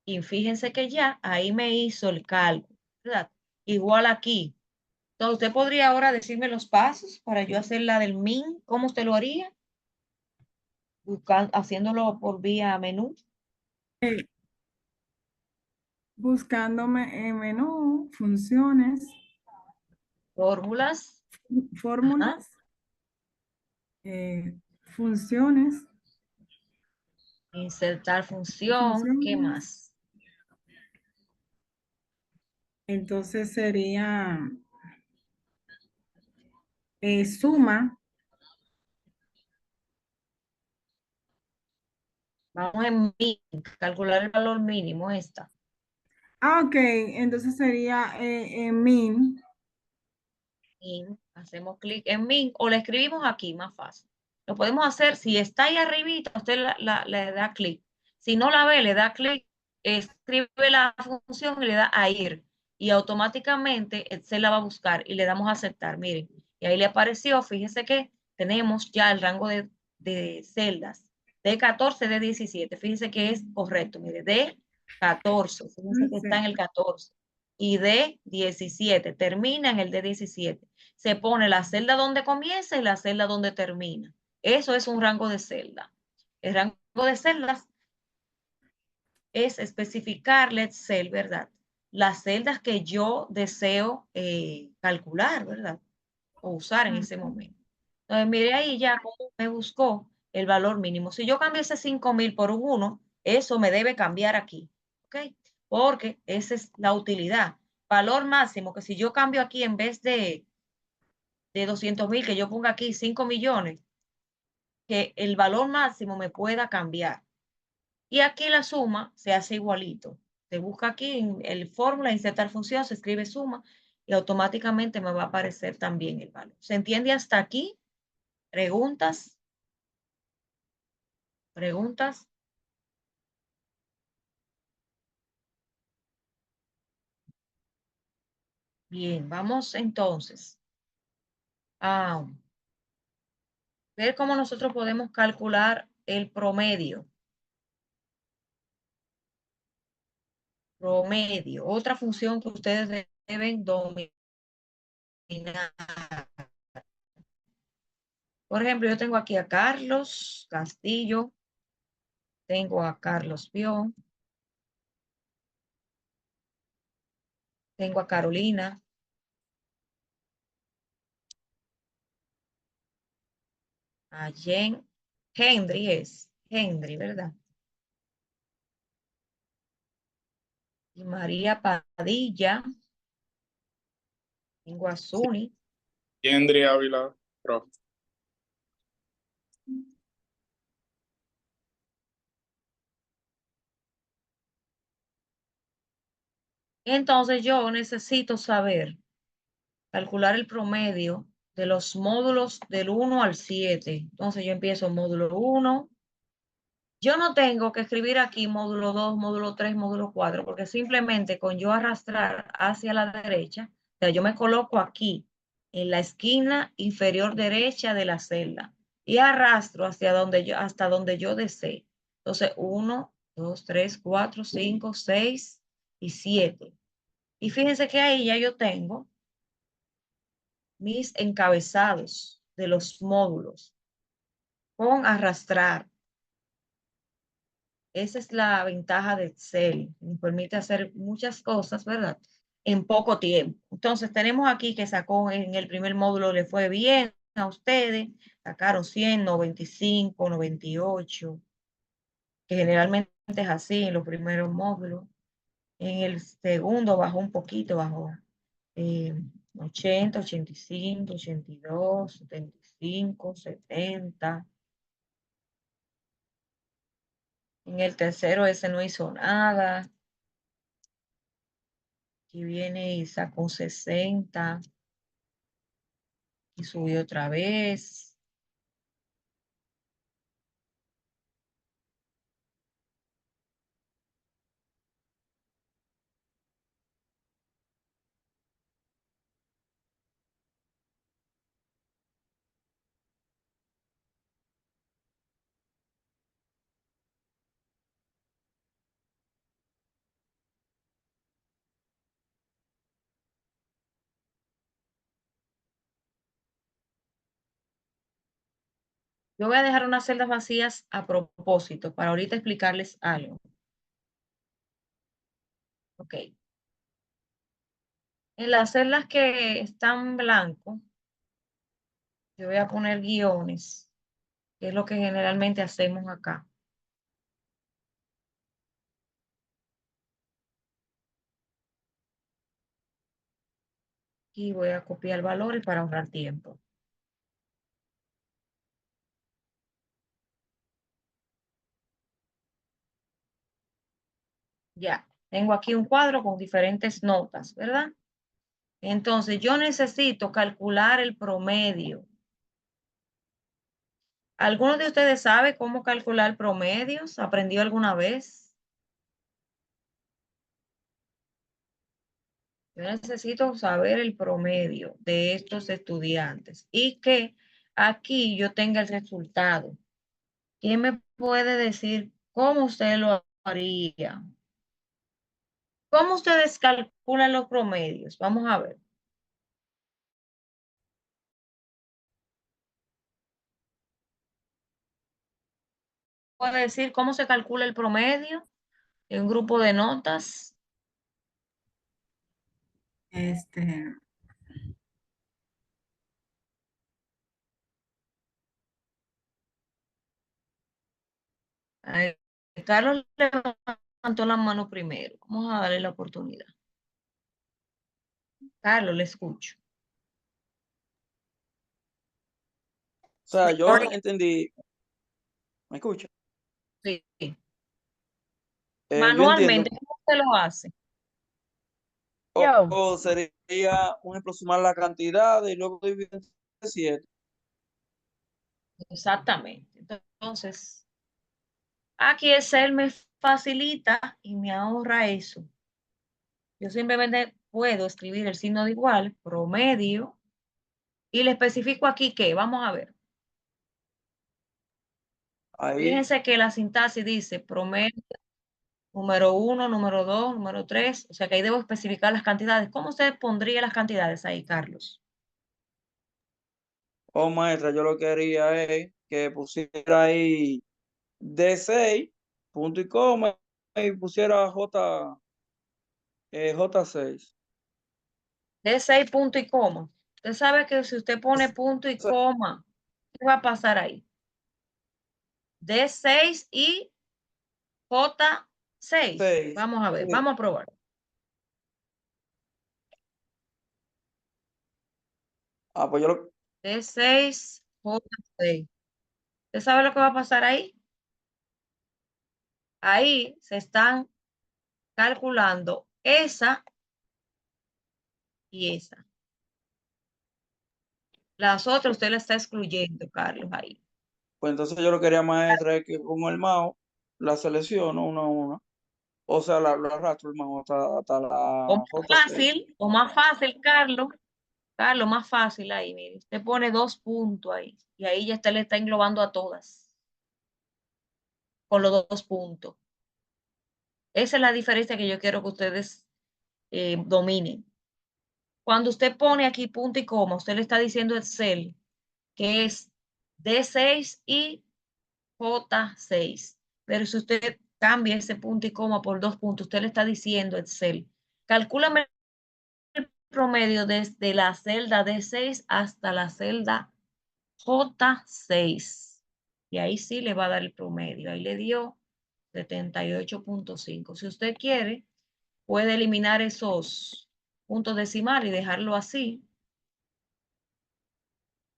A: Y fíjense que ya ahí me hizo el cálculo, ¿verdad? Igual aquí. Entonces, usted podría ahora decirme los pasos para yo hacer la del min, ¿cómo usted lo haría? Haciéndolo por vía menú,
G: Buscándome en menú, funciones,
A: fórmulas, ajá,
G: fórmulas, funciones
A: insertar
G: y
A: función, ¿qué
G: funciones.
A: más?
G: Entonces sería suma.
A: Vamos en min, calcular el valor mínimo, esta.
G: Ah, ok, entonces sería min.
A: Min, hacemos clic en min o le escribimos aquí, más fácil. Lo podemos hacer, si está ahí arribita, usted le da clic. Si no la ve, le da clic, escribe la función y le da a ir. Y automáticamente Excel la va a buscar y le damos a aceptar. Miren, y ahí le apareció, fíjese que tenemos ya el rango de celdas de 14, de 17. Fíjense que es correcto, mire, de 14. Fíjense que está en el 14 y de 17, termina en el de 17. Se pone la celda donde comienza y la celda donde termina. Eso es un rango de celda. El rango de celdas es especificarle Excel, ¿verdad? Las celdas que yo deseo calcular, ¿verdad? o usar en ese momento. Entonces, mire ahí ya cómo me buscó el valor mínimo. Si yo cambio ese 5,000 por un 1, eso me debe cambiar aquí, ¿ok? Porque esa es la utilidad. Valor máximo, que si yo cambio aquí en vez de 200,000, que yo ponga aquí 5 millones, que el valor máximo me pueda cambiar. Y aquí la suma se hace igualito. Se busca aquí en el fórmula, insertar función, se escribe suma y automáticamente me va a aparecer también el valor. ¿Se entiende hasta aquí? ¿Preguntas? ¿Preguntas? Bien, vamos entonces a ver cómo nosotros podemos calcular el promedio. Promedio, otra función que ustedes deben dominar. Por ejemplo, yo tengo aquí a Carlos Castillo, tengo a Carlos Pion, tengo a Carolina, a Henry, ¿verdad? Y María Padilla, tengo a Zuni,
H: Yendri Ávila, profe.
A: entonces yo necesito saber calcular el promedio de los módulos del 1 al 7. Entonces yo empiezo módulo 1. Yo no tengo que escribir aquí módulo 2, módulo 3, módulo 4, porque simplemente con yo arrastrar hacia la derecha, o sea, yo me coloco aquí en la esquina inferior derecha de la celda y arrastro hasta donde yo desee. Entonces, 1, 2, 3, 4, 5, 6 y 7. Y fíjense que ahí ya yo tengo mis encabezados de los módulos con arrastrar. Esa es la ventaja de Excel. Nos permite hacer muchas cosas, ¿verdad? En poco tiempo. Entonces, tenemos aquí que sacó en el primer módulo, le fue bien a ustedes. Sacaron 100, 95, 98, que generalmente es así en los primeros módulos. En el segundo bajó un poquito, bajó 80, 85, 82, 75, 70. En el tercero ese no hizo nada. Aquí viene y sacó 60 y subió otra vez. Yo voy a dejar unas celdas vacías a propósito para ahorita explicarles algo. Ok. En las celdas que están blanco, yo voy a poner guiones, que es lo que generalmente hacemos acá. Y voy a copiar valores para ahorrar tiempo. Ya, tengo aquí un cuadro con diferentes notas, ¿verdad? Entonces, yo necesito calcular el promedio. ¿Alguno de ustedes sabe cómo calcular promedios? ¿Aprendió alguna vez? Yo necesito saber el promedio de estos estudiantes y que aquí yo tenga el resultado. ¿Quién me puede decir cómo usted lo haría? ¿Cómo ustedes calculan los promedios? Vamos a ver. ¿Puede decir cómo se calcula el promedio en un grupo de notas?
G: Este,
A: A Carlos levantó la mano primero. Vamos a darle la oportunidad. Carlos, le escucho.
B: O sea, yo entendí. ¿Me escucha?
A: Sí.
B: Yo entiendo.
A: Manualmente, ¿cómo usted lo hace?
D: Yo,
B: O sería, un ejemplo, sumar la cantidad y luego dividir entre 7.
A: Exactamente. Entonces, aquí Excel me facilita y me ahorra eso. Yo simplemente puedo escribir el signo de igual, promedio, y le especifico aquí que, vamos a ver.
B: Ahí,
A: Fíjense que la sintaxis dice promedio, número 1, número 2, número 3, o sea que ahí debo especificar las cantidades. ¿Cómo usted pondría las cantidades ahí, Carlos?
B: maestra, yo lo que haría es que pusiera ahí D6, punto y coma, y pusiera J6.
A: De 6 punto y coma. Usted sabe que si usted pone punto y coma, ¿qué va a pasar ahí? D6 y J6.
B: 6.
A: Vamos a ver, vamos a probar.
B: Pues yo lo.
A: D6, J6. ¿Usted sabe lo que va a pasar ahí? Ahí se están calculando esa y esa. Las otras usted la está excluyendo, Carlos, ahí.
B: Pues entonces yo lo que haría, maestra, es que con el mouse la selecciono una a una. O sea, lo arrastro el mouse hasta la J6.
A: O más fácil, Carlos. Carlos, más fácil ahí, mire. Usted pone 2 puntos ahí. Y ahí ya usted le está englobando a todas. Con los 2 puntos. Esa es la diferencia que yo quiero que ustedes dominen. Cuando usted pone aquí punto y coma, usted le está diciendo Excel que es D6 y J6. Pero si usted cambia ese punto y coma por 2 puntos, usted le está diciendo Excel, calcúlame el promedio desde la celda D6 hasta la celda J6. Y ahí sí le va a dar el promedio. Ahí le dio 78.5. Si usted quiere, puede eliminar esos puntos decimales y dejarlo así.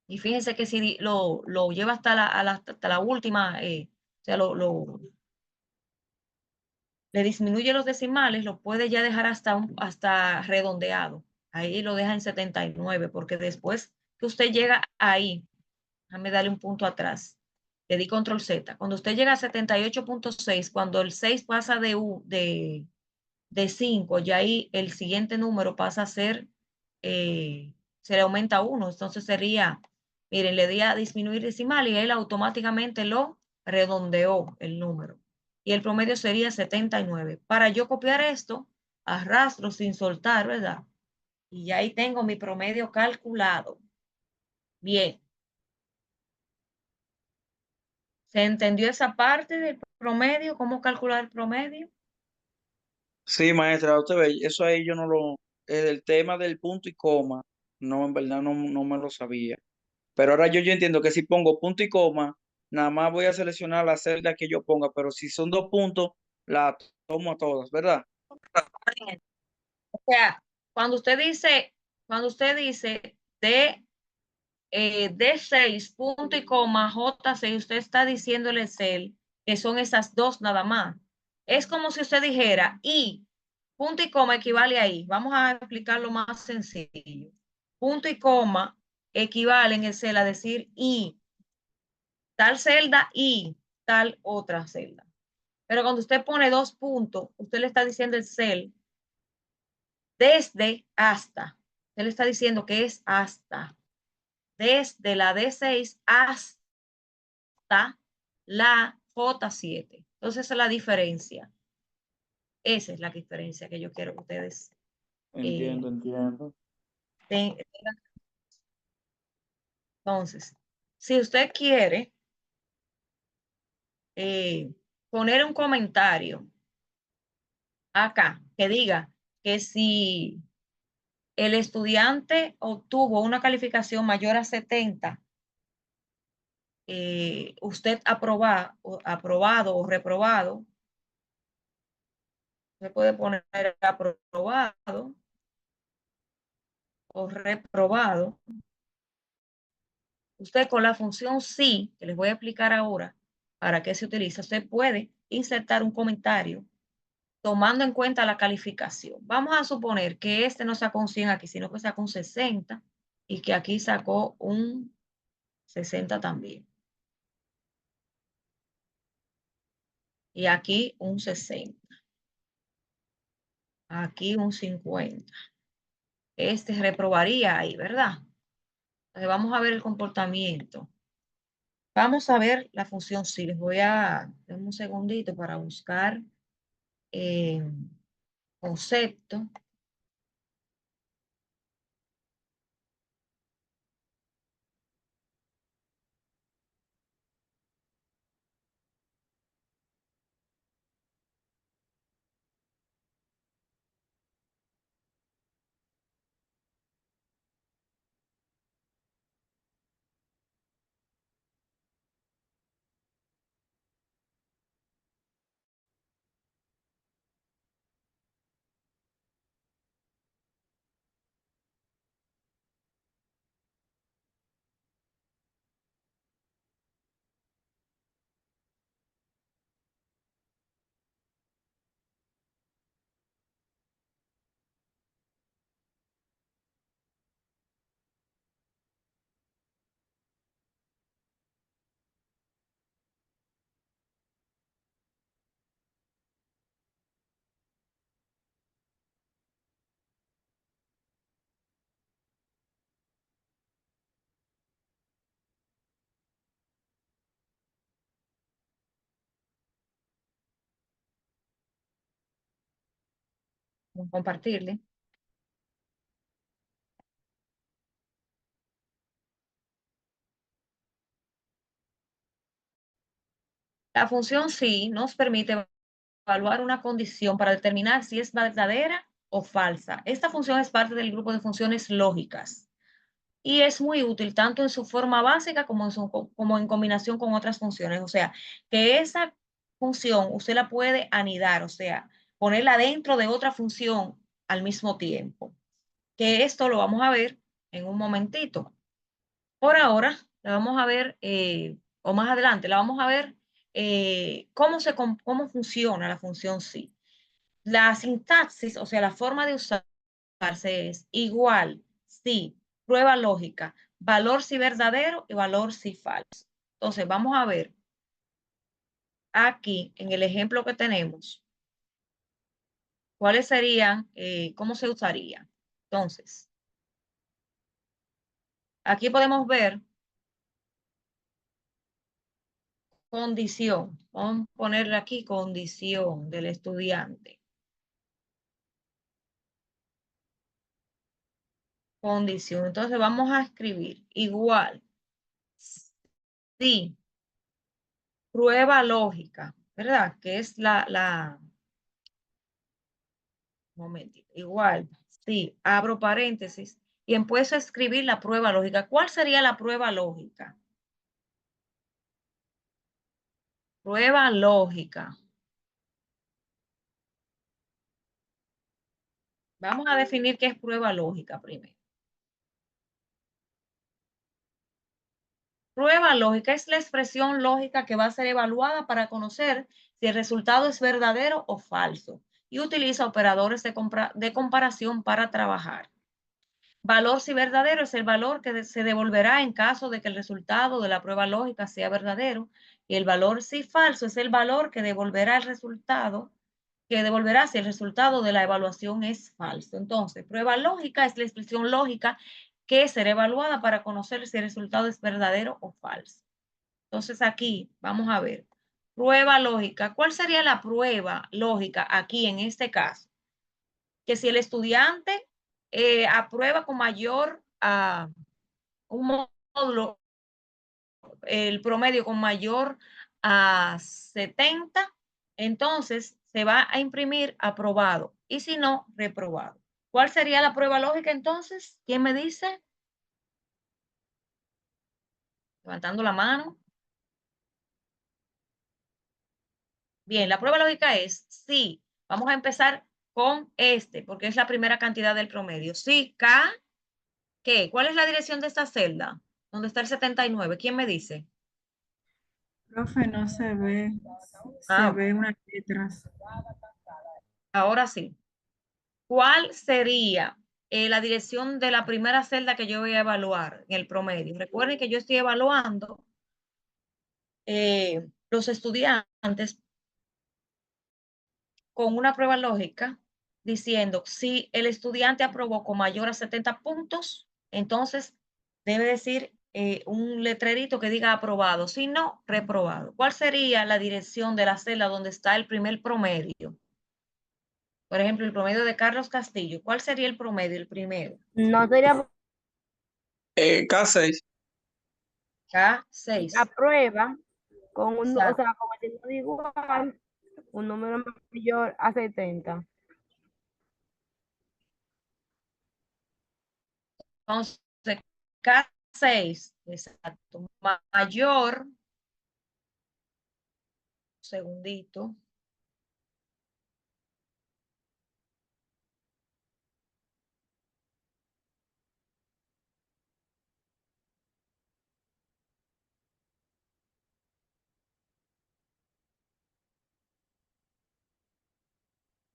A: Y fíjense que si lo lleva hasta la última, o sea, le disminuye los decimales, lo puede ya dejar hasta redondeado. Ahí lo deja en 79, porque después que usted llega ahí, déjame darle un punto atrás, le di control Z. Cuando usted llega a 78.6, cuando el 6 pasa de 5, ya ahí el siguiente número pasa a ser, se le aumenta 1, entonces sería, miren, le di a disminuir decimal y él automáticamente lo redondeó el número. Y el promedio sería 79. Para yo copiar esto, arrastro sin soltar, ¿verdad? Y ya ahí tengo mi promedio calculado. Bien. ¿Se entendió esa parte del promedio? ¿Cómo calcular el promedio?
B: Sí, maestra, usted ve, eso ahí yo no lo. El tema del punto y coma, no, en verdad no me lo sabía. Pero ahora yo entiendo que si pongo punto y coma, nada más voy a seleccionar la celda que yo ponga, pero si son 2 puntos, la tomo a todas, ¿verdad?
A: O sea, cuando usted dice D6, punto y coma, J6, usted está diciéndole Excel que son esas dos nada más. Es como si usted dijera y punto y coma equivale ahí. Vamos a explicarlo más sencillo. Punto y coma equivale en Excel a decir y tal celda y tal otra celda. Pero cuando usted pone 2 puntos, usted le está diciendo Excel desde hasta. Usted le está diciendo que es hasta. Desde la D6 hasta la J7. Entonces, esa es la diferencia. Esa es la diferencia que yo quiero que ustedes
B: Entiendo.
A: tengan. Entonces, si usted quiere poner un comentario acá que diga que si el estudiante obtuvo una calificación mayor a 70, usted aprobado o reprobado. Se puede poner aprobado o reprobado. Usted con la función sí, que les voy a explicar ahora para qué se utiliza, usted puede insertar un comentario tomando en cuenta la calificación. Vamos a suponer que este no sacó un 100 aquí, sino que sacó un 60 y que aquí sacó un 60 también. Y aquí un 60. Aquí un 50. Este reprobaría ahí, ¿verdad? Entonces vamos a ver el comportamiento. Vamos a ver la función sí. Les voy a dar un segundito para buscar concepto. Vamos a compartirle. La función sí nos permite evaluar una condición para determinar si es verdadera o falsa. Esta función es parte del grupo de funciones lógicas y es muy útil tanto en su forma básica como en combinación con otras funciones. O sea, que esa función usted la puede anidar, o sea, ponerla dentro de otra función al mismo tiempo. Que esto lo vamos a ver en un momentito. Por ahora, la vamos a ver, o más adelante, la vamos a ver cómo funciona la función sí. La sintaxis, o sea, la forma de usarse es igual, sí, prueba lógica, valor si verdadero y valor si falso. Entonces, vamos a ver aquí en el ejemplo que tenemos, cuáles serían, cómo se usaría. Entonces, aquí podemos ver condición. Vamos a ponerle aquí condición del estudiante. Condición. Entonces vamos a escribir igual. Sí. Prueba lógica, ¿verdad? Que es momentito. Igual. Sí. Abro paréntesis y empiezo a escribir la prueba lógica. ¿Cuál sería la prueba lógica? Prueba lógica. Vamos a definir qué es prueba lógica primero. Prueba lógica es la expresión lógica que va a ser evaluada para conocer si el resultado es verdadero o falso y utiliza operadores de comparación para trabajar. Valor si verdadero es el valor que se devolverá en caso de que el resultado de la prueba lógica sea verdadero y el valor si falso es el valor que devolverá el resultado, que devolverá si el resultado de la evaluación es falso. Entonces, prueba lógica es la expresión lógica que será evaluada para conocer si el resultado es verdadero o falso. Entonces aquí vamos a ver. Prueba lógica. ¿Cuál sería la prueba lógica aquí en este caso? Que si el estudiante aprueba con mayor un módulo, el promedio con mayor a 70, entonces se va a imprimir aprobado y si no, reprobado. ¿Cuál sería la prueba lógica entonces? ¿Quién me dice? Levantando la mano. Bien, la prueba lógica es sí. Vamos a empezar con porque es la primera cantidad del promedio. Sí, K, ¿qué? ¿Cuál es la dirección de esta celda? ¿Dónde está el 79? ¿Quién me dice?
G: Profe, no se ve. Se
A: Ah,
G: ve unas letras.
A: ahora sí. ¿Cuál sería la dirección de la primera celda que yo voy a evaluar en el promedio? Recuerden que yo estoy evaluando los estudiantes con una prueba lógica diciendo si el estudiante aprobó con mayor a 70 puntos, entonces debe decir un letrerito que diga aprobado, si no, reprobado. ¿Cuál sería la dirección de la celda donde está el primer promedio? Por ejemplo, el promedio de Carlos Castillo. ¿Cuál sería el promedio, el primero?
D: No sería
B: K6.
A: K6.
D: aprueba con un, o
A: Exacto.
D: sea, con el signo de igual, un número mayor a 70.
A: Entonces, K6, exacto, mayor, segundito,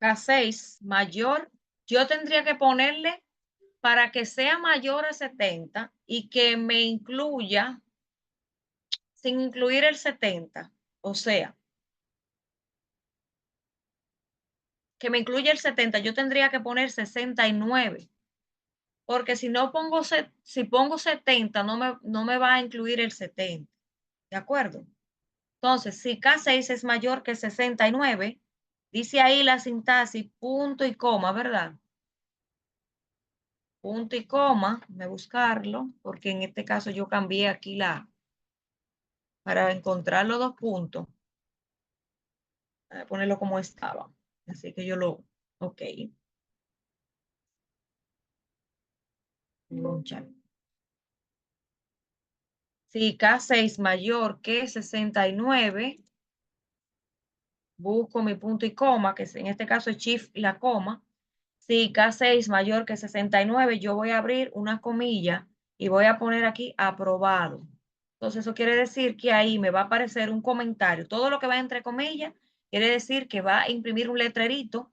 A: K6 mayor, yo tendría que ponerle para que sea mayor a 70 y que me incluya, sin incluir el 70, o sea, que me incluya el 70, yo tendría que poner 69, porque si no pongo, si pongo 70, no me va a incluir el 70, ¿de acuerdo? Entonces, si K6 es mayor que 69, dice ahí la sintaxis punto y coma, ¿verdad? Punto y coma, voy a buscarlo, porque en este caso yo cambié aquí para encontrar los dos puntos. Voy a ponerlo como estaba. Así que ok. Cónchale. Si K6 mayor que 69, busco mi punto y coma, que en este caso es shift y la coma. Si K6 mayor que 69, yo voy a abrir una comilla y voy a poner aquí aprobado. Entonces eso quiere decir que ahí me va a aparecer un comentario. Todo lo que va entre comillas quiere decir que va a imprimir un letrerito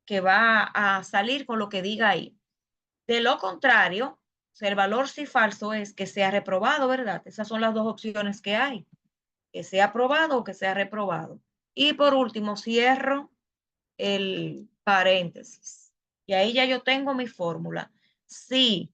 A: que va a salir con lo que diga ahí. De lo contrario, el valor si falso es que sea reprobado, ¿verdad? Esas son las dos opciones que hay, que sea aprobado o que sea reprobado. Y por último, cierro el paréntesis. Y ahí ya yo tengo mi fórmula. Si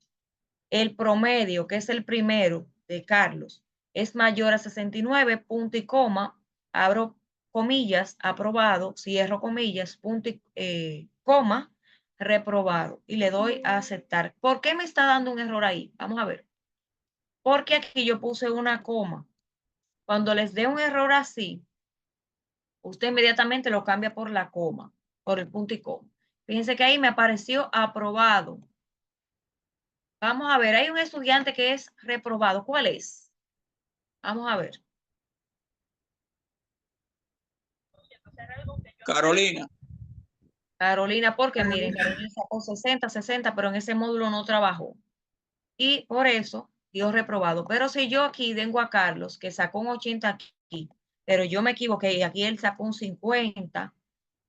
A: el promedio, que es el primero de Carlos, es mayor a 69, punto y coma, abro comillas, aprobado, cierro comillas, punto y coma, reprobado. Y le doy a aceptar. ¿Por qué me está dando un error ahí? Vamos a ver. Porque aquí yo puse una coma. Cuando les dé un error así, usted inmediatamente lo cambia por la coma, por el punto y coma. Fíjense que ahí me apareció aprobado. Vamos a ver, hay un estudiante que es reprobado. ¿Cuál es? Vamos a ver.
B: Carolina.
A: Carolina, porque miren, Carolina sacó 60, pero en ese módulo no trabajó. Y por eso dio reprobado. Pero si yo aquí vengo a Carlos, que sacó un 80 aquí, pero yo me equivoqué y aquí él sacó un 50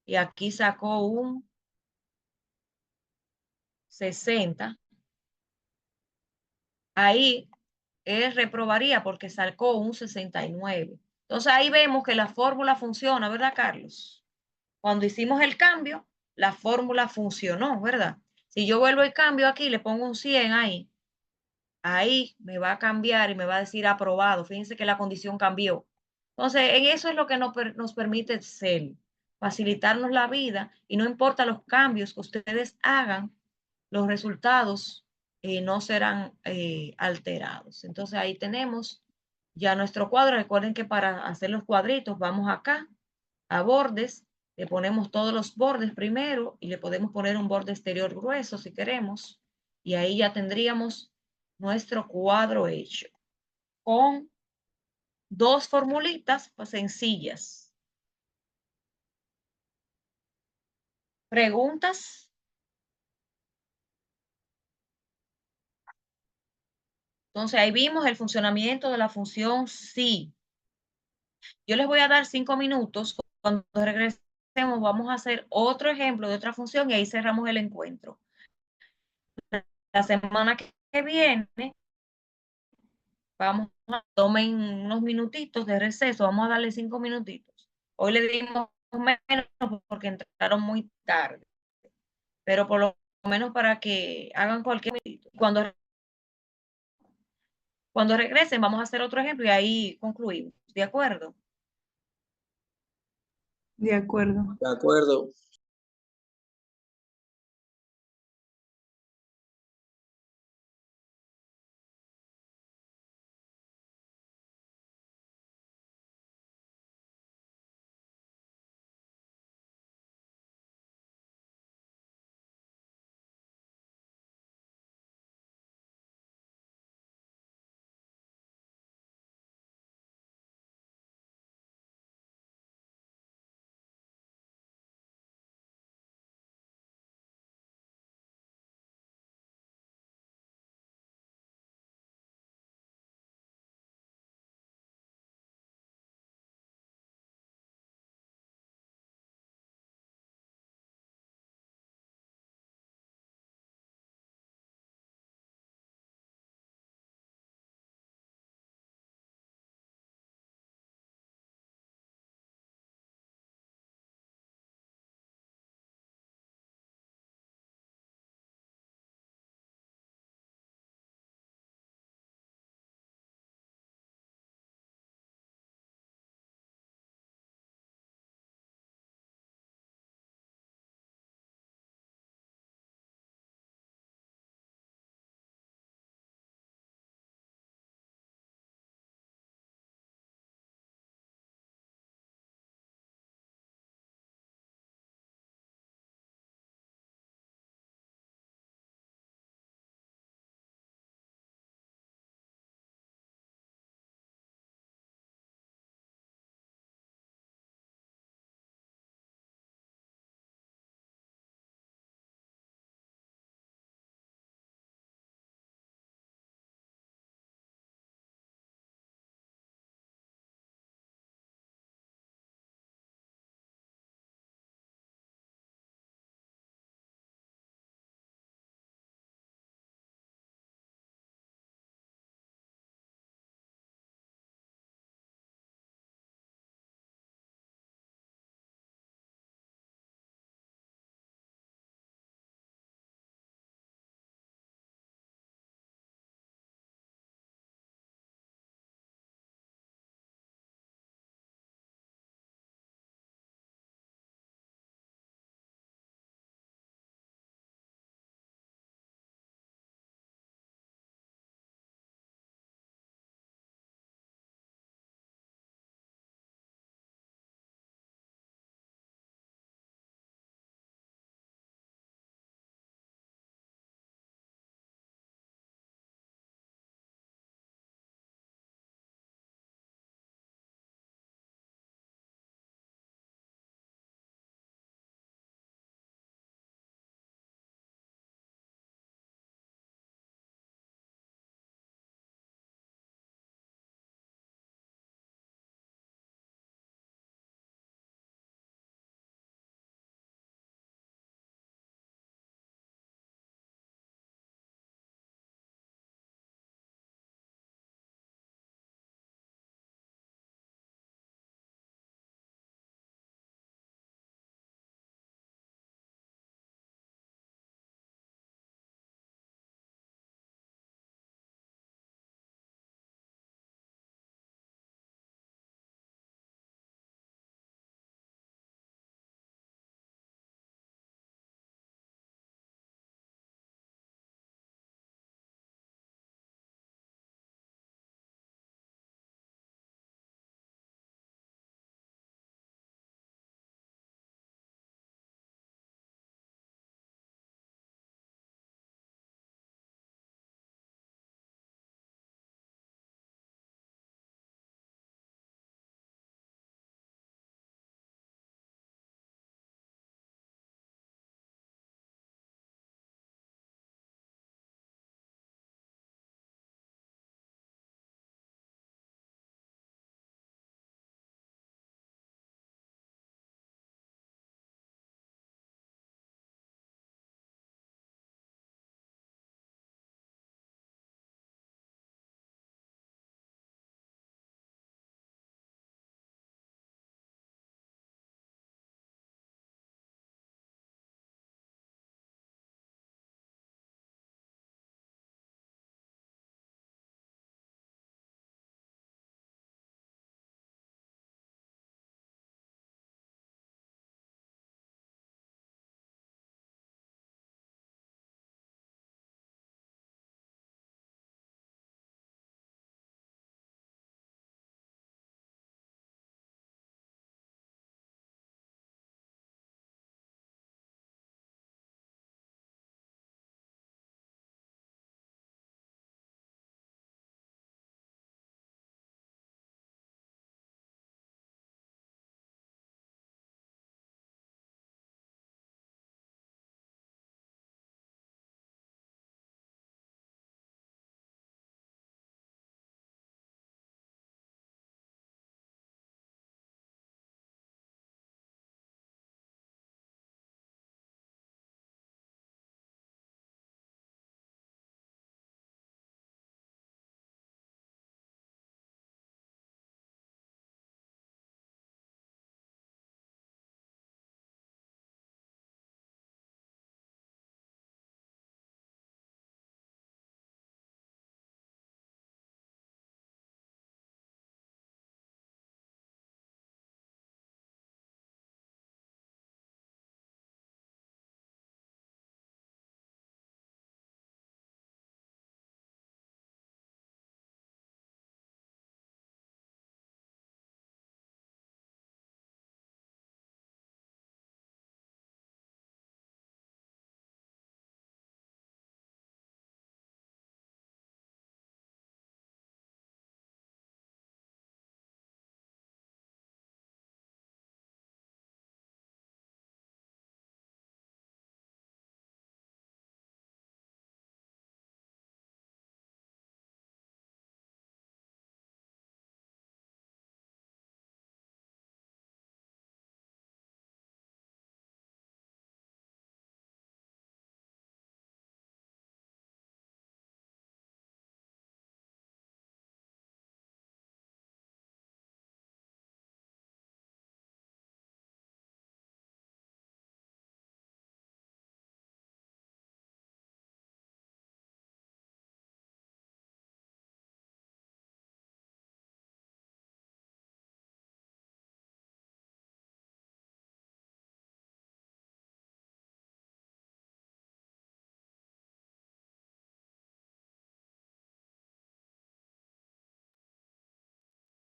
A: y aquí sacó un 60, ahí él reprobaría porque sacó un 69. Entonces ahí vemos que la fórmula funciona, ¿verdad, Carlos? Cuando hicimos el cambio, la fórmula funcionó, ¿verdad? Si yo vuelvo y cambio aquí, le pongo un 100 ahí me va a cambiar y me va a decir aprobado. Fíjense que la condición cambió. Entonces, en eso es lo que nos permite Excel, facilitarnos la vida y no importa los cambios que ustedes hagan, los resultados no serán alterados. Entonces, ahí tenemos ya nuestro cuadro. Recuerden que para hacer los cuadritos vamos acá a bordes, le ponemos todos los bordes primero y le podemos poner un borde exterior grueso si queremos. Y ahí ya tendríamos nuestro cuadro hecho con dos formulitas pues, sencillas. ¿Preguntas? Entonces ahí vimos el funcionamiento de la función sí. Yo les voy a dar 5 minutos. Cuando regresemos vamos a hacer otro ejemplo de otra función y ahí cerramos el encuentro. La semana que viene vamos a tomen unos minutitos de receso, vamos a darle 5 minutitos. Hoy le dimos menos porque entraron muy tarde, pero por lo menos para que hagan cualquier minutito. Cuando regresen vamos a hacer otro ejemplo y ahí concluimos. ¿De acuerdo?
G: De acuerdo.
B: De acuerdo.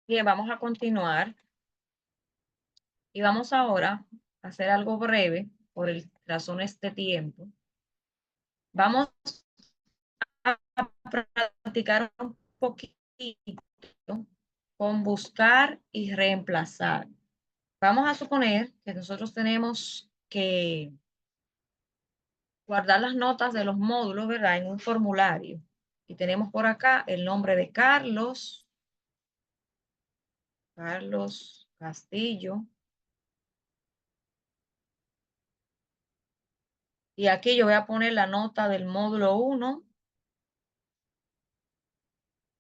A: Bien, vamos a continuar. Y vamos ahora a hacer algo breve por razones de tiempo. Vamos a practicar un poquito con buscar y reemplazar. Vamos a suponer que nosotros tenemos que guardar las notas de los módulos, ¿verdad? En un formulario. Y tenemos por acá el nombre de Carlos Castillo. Y aquí yo voy a poner la nota del módulo 1,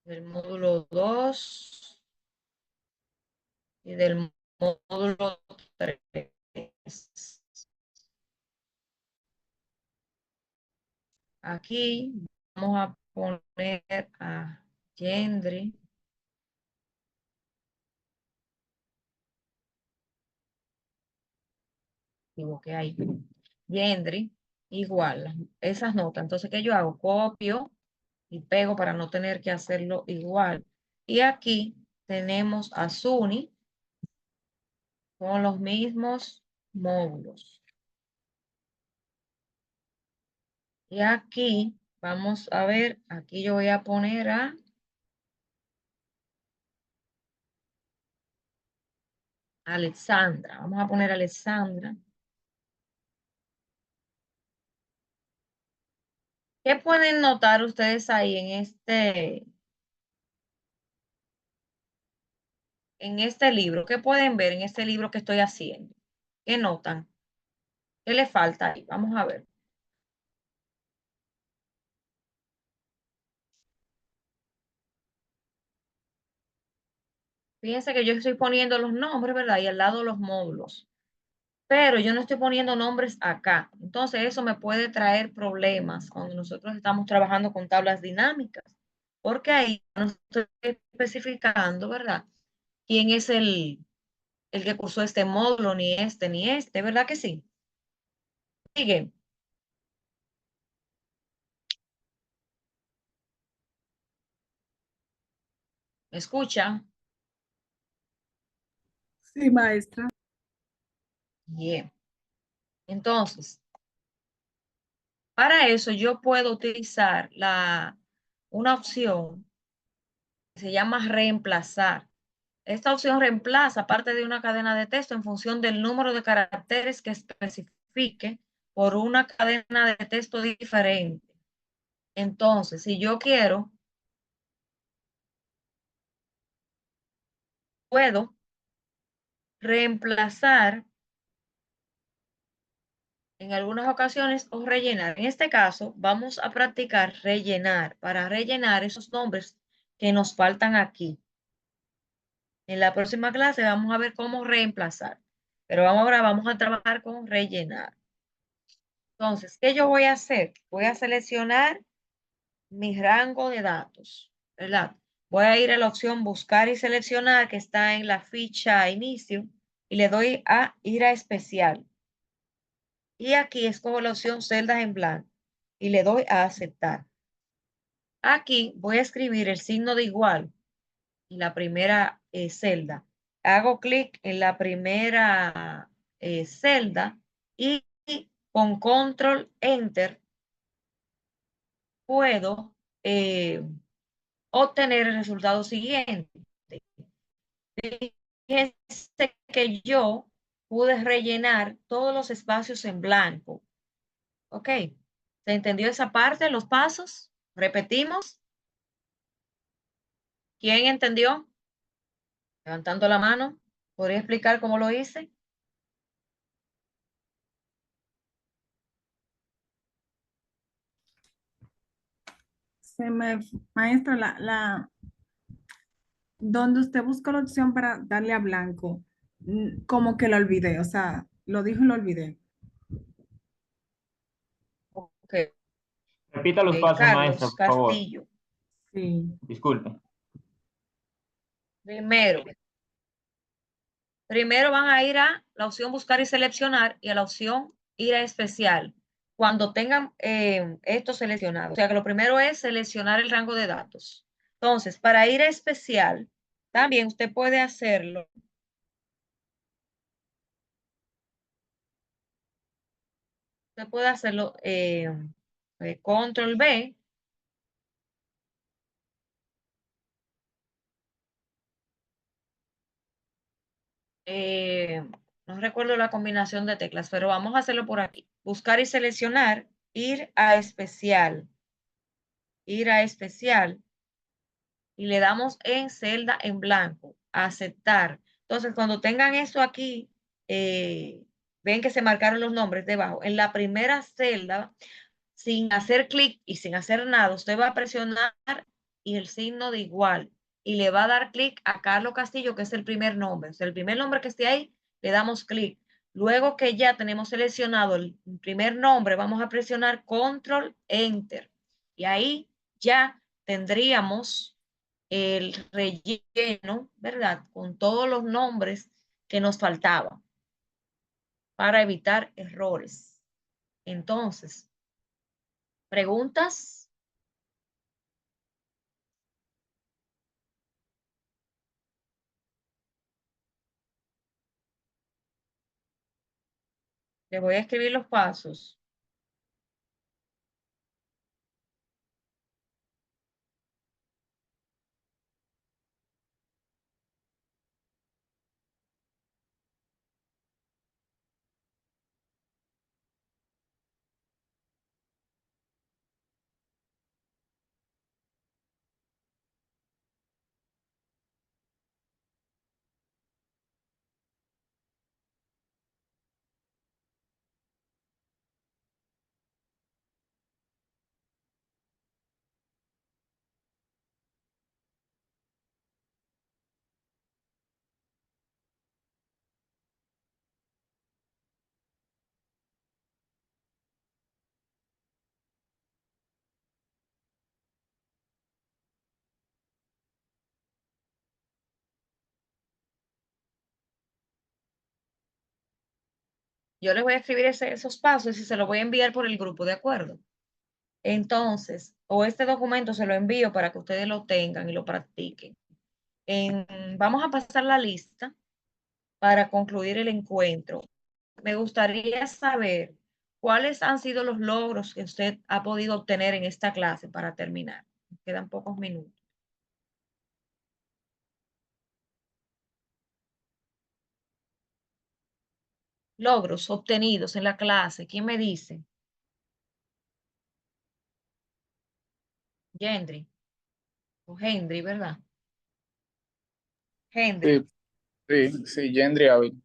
A: del módulo 2 y del módulo 3. Aquí vamos a poner a Yendri. Equivoqué ahí. Yendri, igual, esas notas. Entonces, ¿qué yo hago? Copio y pego para no tener que hacerlo igual. Y aquí tenemos a Suni con los mismos módulos. Y aquí vamos a ver, aquí yo voy a poner a Alexandra. Vamos a poner a Alexandra. ¿Qué pueden notar ustedes ahí en este libro? ¿Qué pueden ver en este libro que estoy haciendo? ¿Qué notan? ¿Qué le falta ahí? Vamos a ver. Fíjense que yo estoy poniendo los nombres, ¿verdad? Y al lado los módulos. Pero yo no estoy poniendo nombres acá. Entonces eso me puede traer problemas cuando nosotros estamos trabajando con tablas dinámicas. Porque ahí no estoy especificando, ¿verdad? ¿Quién es el que cursó este módulo? Ni este, ¿verdad que sí? Sigue. ¿Me escucha?
G: Sí, maestra.
A: Bien. Entonces, para eso yo puedo utilizar una opción que se llama reemplazar. Esta opción reemplaza parte de una cadena de texto en función del número de caracteres que especifique por una cadena de texto diferente. Entonces, si yo quiero, puedo reemplazar en algunas ocasiones o rellenar. En este caso, vamos a practicar rellenar para rellenar esos nombres que nos faltan aquí. En la próxima clase vamos a ver cómo reemplazar, pero ahora vamos a trabajar con rellenar. Entonces, ¿qué yo voy a hacer? Voy a seleccionar mi rango de datos, ¿verdad? Voy a ir a la opción buscar y seleccionar que está en la ficha inicio y le doy a ir a especial. Y aquí escojo la opción celdas en blanco y le doy a aceptar. Aquí voy a escribir el signo de igual en la primera celda. Hago clic en la primera celda y con control enter puedo obtener el resultado siguiente. Fíjense que yo pude rellenar todos los espacios en blanco. ¿Ok? ¿Se entendió esa parte, los pasos? Repetimos. ¿Quién entendió? Levantando la mano. ¿Podría explicar cómo lo hice?
G: Maestra, donde usted busca la opción para darle a blanco, como que lo olvidé, o sea, lo dijo y lo olvidé.
A: Ok.
C: Repita los pasos, maestra,
A: Carlos
C: por favor.
A: Castillo.
G: Sí.
C: Disculpe.
A: Primero van a ir a la opción buscar y seleccionar y a la opción ir a especial. Cuando tengan esto seleccionado. O sea que lo primero es seleccionar el rango de datos. Entonces, para ir a especial, También usted puede hacerlo. Usted puede hacerlo control B. No recuerdo la combinación de teclas, pero vamos a hacerlo por aquí. Buscar y seleccionar, ir a especial y le damos en celda en blanco, aceptar. Entonces, cuando tengan eso aquí, ven que se marcaron los nombres debajo. En la primera celda, sin hacer clic y sin hacer nada, usted va a presionar y el signo de igual y le va a dar clic a Carlos Castillo, que es el primer nombre. O sea, el primer nombre que esté ahí, le damos clic. Luego que ya tenemos seleccionado el primer nombre, vamos a presionar Control Enter. Y ahí ya tendríamos el relleno, ¿verdad? Con todos los nombres que nos faltaban para evitar errores. Entonces, ¿preguntas? Les voy a escribir los pasos. Yo les voy a escribir esos pasos y se los voy a enviar por el grupo, ¿de acuerdo? Entonces, o este documento se lo envío para que ustedes lo tengan y lo practiquen. Vamos a pasar la lista para concluir el encuentro. Me gustaría saber cuáles han sido los logros que usted ha podido obtener en esta clase para terminar. Quedan pocos minutos. Logros obtenidos en la clase. ¿Quién me dice? Gendry. O Hendry, ¿verdad? Hendry.
H: Sí, Gendry Ávila.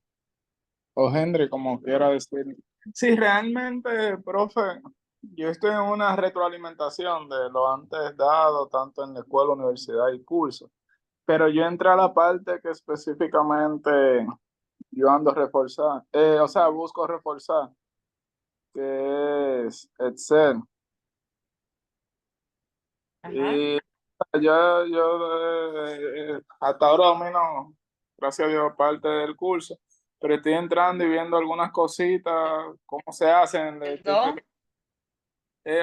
H: O Henry, como quiera decir. Sí, realmente, profe, yo estoy en una retroalimentación de lo antes dado, tanto en la escuela, universidad y curso. Pero yo entré a la parte que específicamente yo ando a reforzar, o sea, busco reforzar, que es Excel.
A: Ajá.
H: Y yo hasta ahora domino, gracias a Dios, parte del curso, pero estoy entrando y viendo algunas cositas, cómo se hacen.
A: Perdón.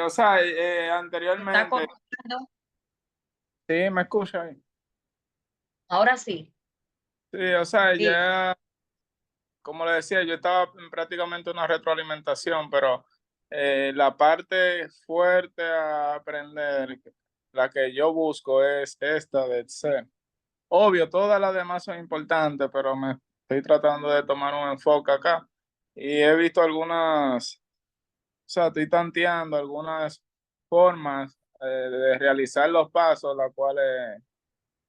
H: O sea,
A: Está
H: anteriormente,
A: cortando.
H: sí, me escucha ahí.
A: Ahora sí.
H: Sí, o sea,
A: Sí.
H: ya, como le decía, yo estaba en prácticamente una retroalimentación, pero la parte fuerte a aprender, la que yo busco es esta de Excel. Obvio, todas las demás son importantes, pero me estoy tratando de tomar un enfoque acá. Y he visto algunas, o sea, estoy tanteando algunas formas de realizar los pasos, las cuales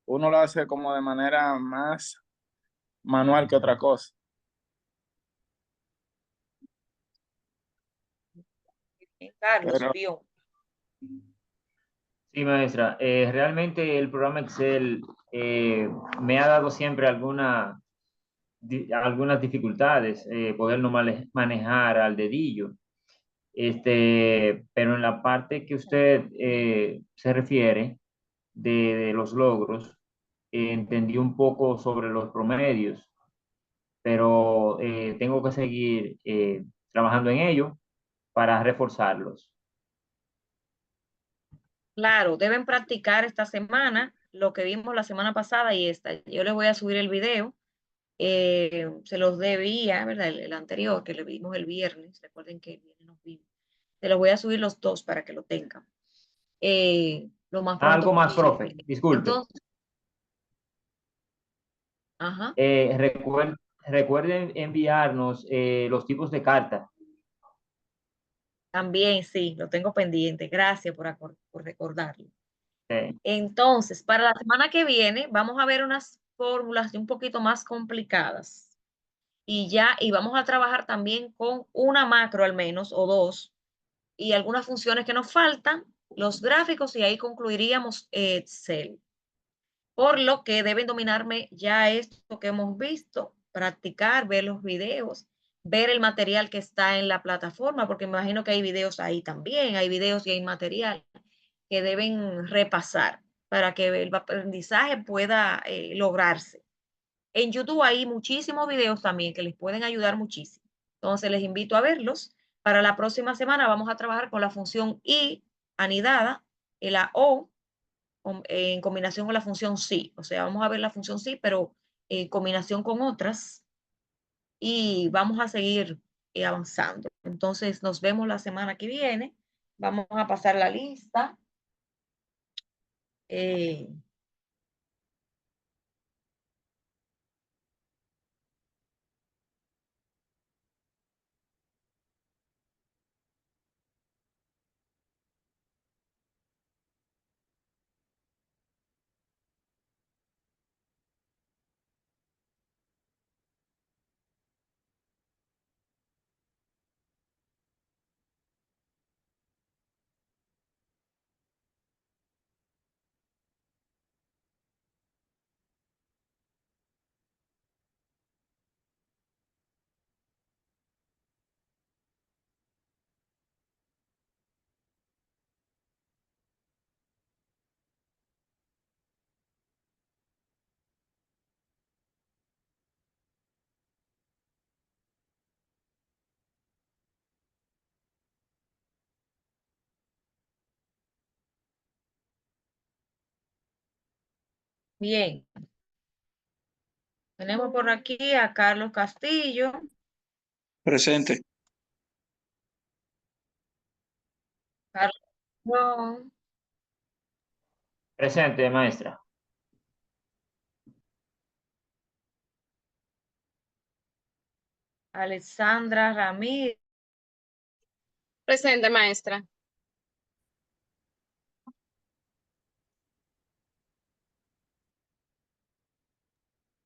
H: uno lo hace como de manera más manual que otra cosa.
A: Carlos,
H: Pero
A: vio.
C: Sí, maestra. Realmente el programa Excel me ha dado siempre algunas dificultades, poderlo manejar al dedillo. Pero en la parte que usted se refiere de los logros, entendí un poco sobre los promedios, pero tengo que seguir trabajando en ello para reforzarlos.
A: Claro, deben practicar esta semana lo que vimos la semana pasada y esta. Yo les voy a subir el video. Se los debía, ¿verdad? El anterior que le vimos el viernes. Recuerden que el viernes nos vimos. Se los voy a subir los dos para que lo tengan. Lo más pronto
C: Algo más,
A: posible.
C: profe, disculpe.
A: Entonces, ajá.
C: Recuerden enviarnos los tipos de cartas.
A: También sí, lo tengo pendiente. Gracias por recordarlo.
C: Sí.
A: Entonces, para la semana que viene vamos a ver unas fórmulas un poquito más complicadas. Y vamos a trabajar también con una macro al menos o dos y algunas funciones que nos faltan, los gráficos y ahí concluiríamos Excel. Por lo que deben dominarme ya esto que hemos visto, practicar, ver los videos, ver el material que está en la plataforma, porque me imagino que hay videos ahí también, hay videos y hay material que deben repasar para que el aprendizaje pueda lograrse. En YouTube hay muchísimos videos también que les pueden ayudar muchísimo. Entonces les invito a verlos. Para la próxima semana vamos a trabajar con la función I anidada, la O en combinación con la función sí. O sea, vamos a ver la función sí, pero en combinación con otras y vamos a seguir avanzando. Entonces nos vemos la semana que viene. Vamos a pasar la lista. Bien. Tenemos por aquí a Carlos Castillo.
B: Presente.
A: Carlos, no.
C: Presente, maestra.
A: Alexandra Ramírez.
E: Presente, maestra.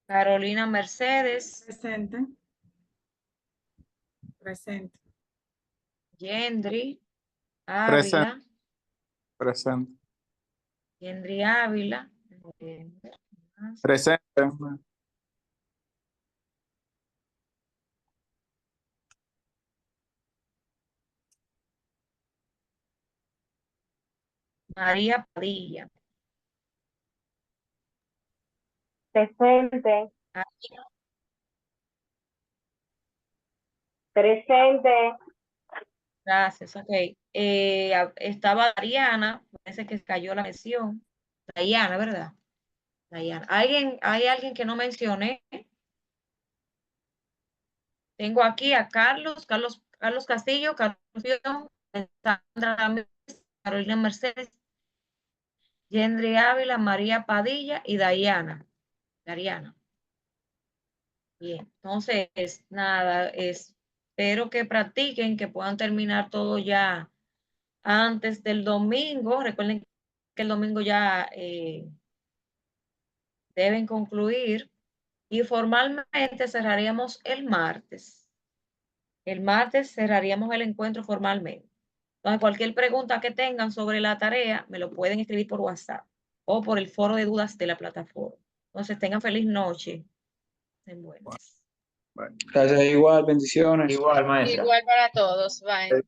A: Carolina Mercedes.
G: Presente. Presente.
A: Yendri
H: Presente.
A: Ávila.
H: Presente.
A: Yendri Ávila.
H: Presente.
A: María Padilla.
I: Presente. Presente.
A: Gracias, ok. Estaba Dariana, parece que cayó la mención. Dayana, ¿verdad? Dayana. ¿Hay alguien que no mencioné? Tengo aquí a Carlos Castillo, Carlos Sandra Ramírez, Carolina Mercedes, Yendri Ávila, María Padilla y Dariana. Bien, entonces, nada, espero que practiquen, que puedan terminar todo ya antes del domingo. Recuerden que el domingo ya deben concluir y formalmente cerraríamos el martes. El martes cerraríamos el encuentro formalmente. Entonces, cualquier pregunta que tengan sobre la tarea, me lo pueden escribir por WhatsApp o por el foro de dudas de la plataforma. Entonces, tengan feliz noche. Estén buenas.
B: Gracias, igual, bendiciones.
C: Igual, maestra.
E: Igual para todos. Bye.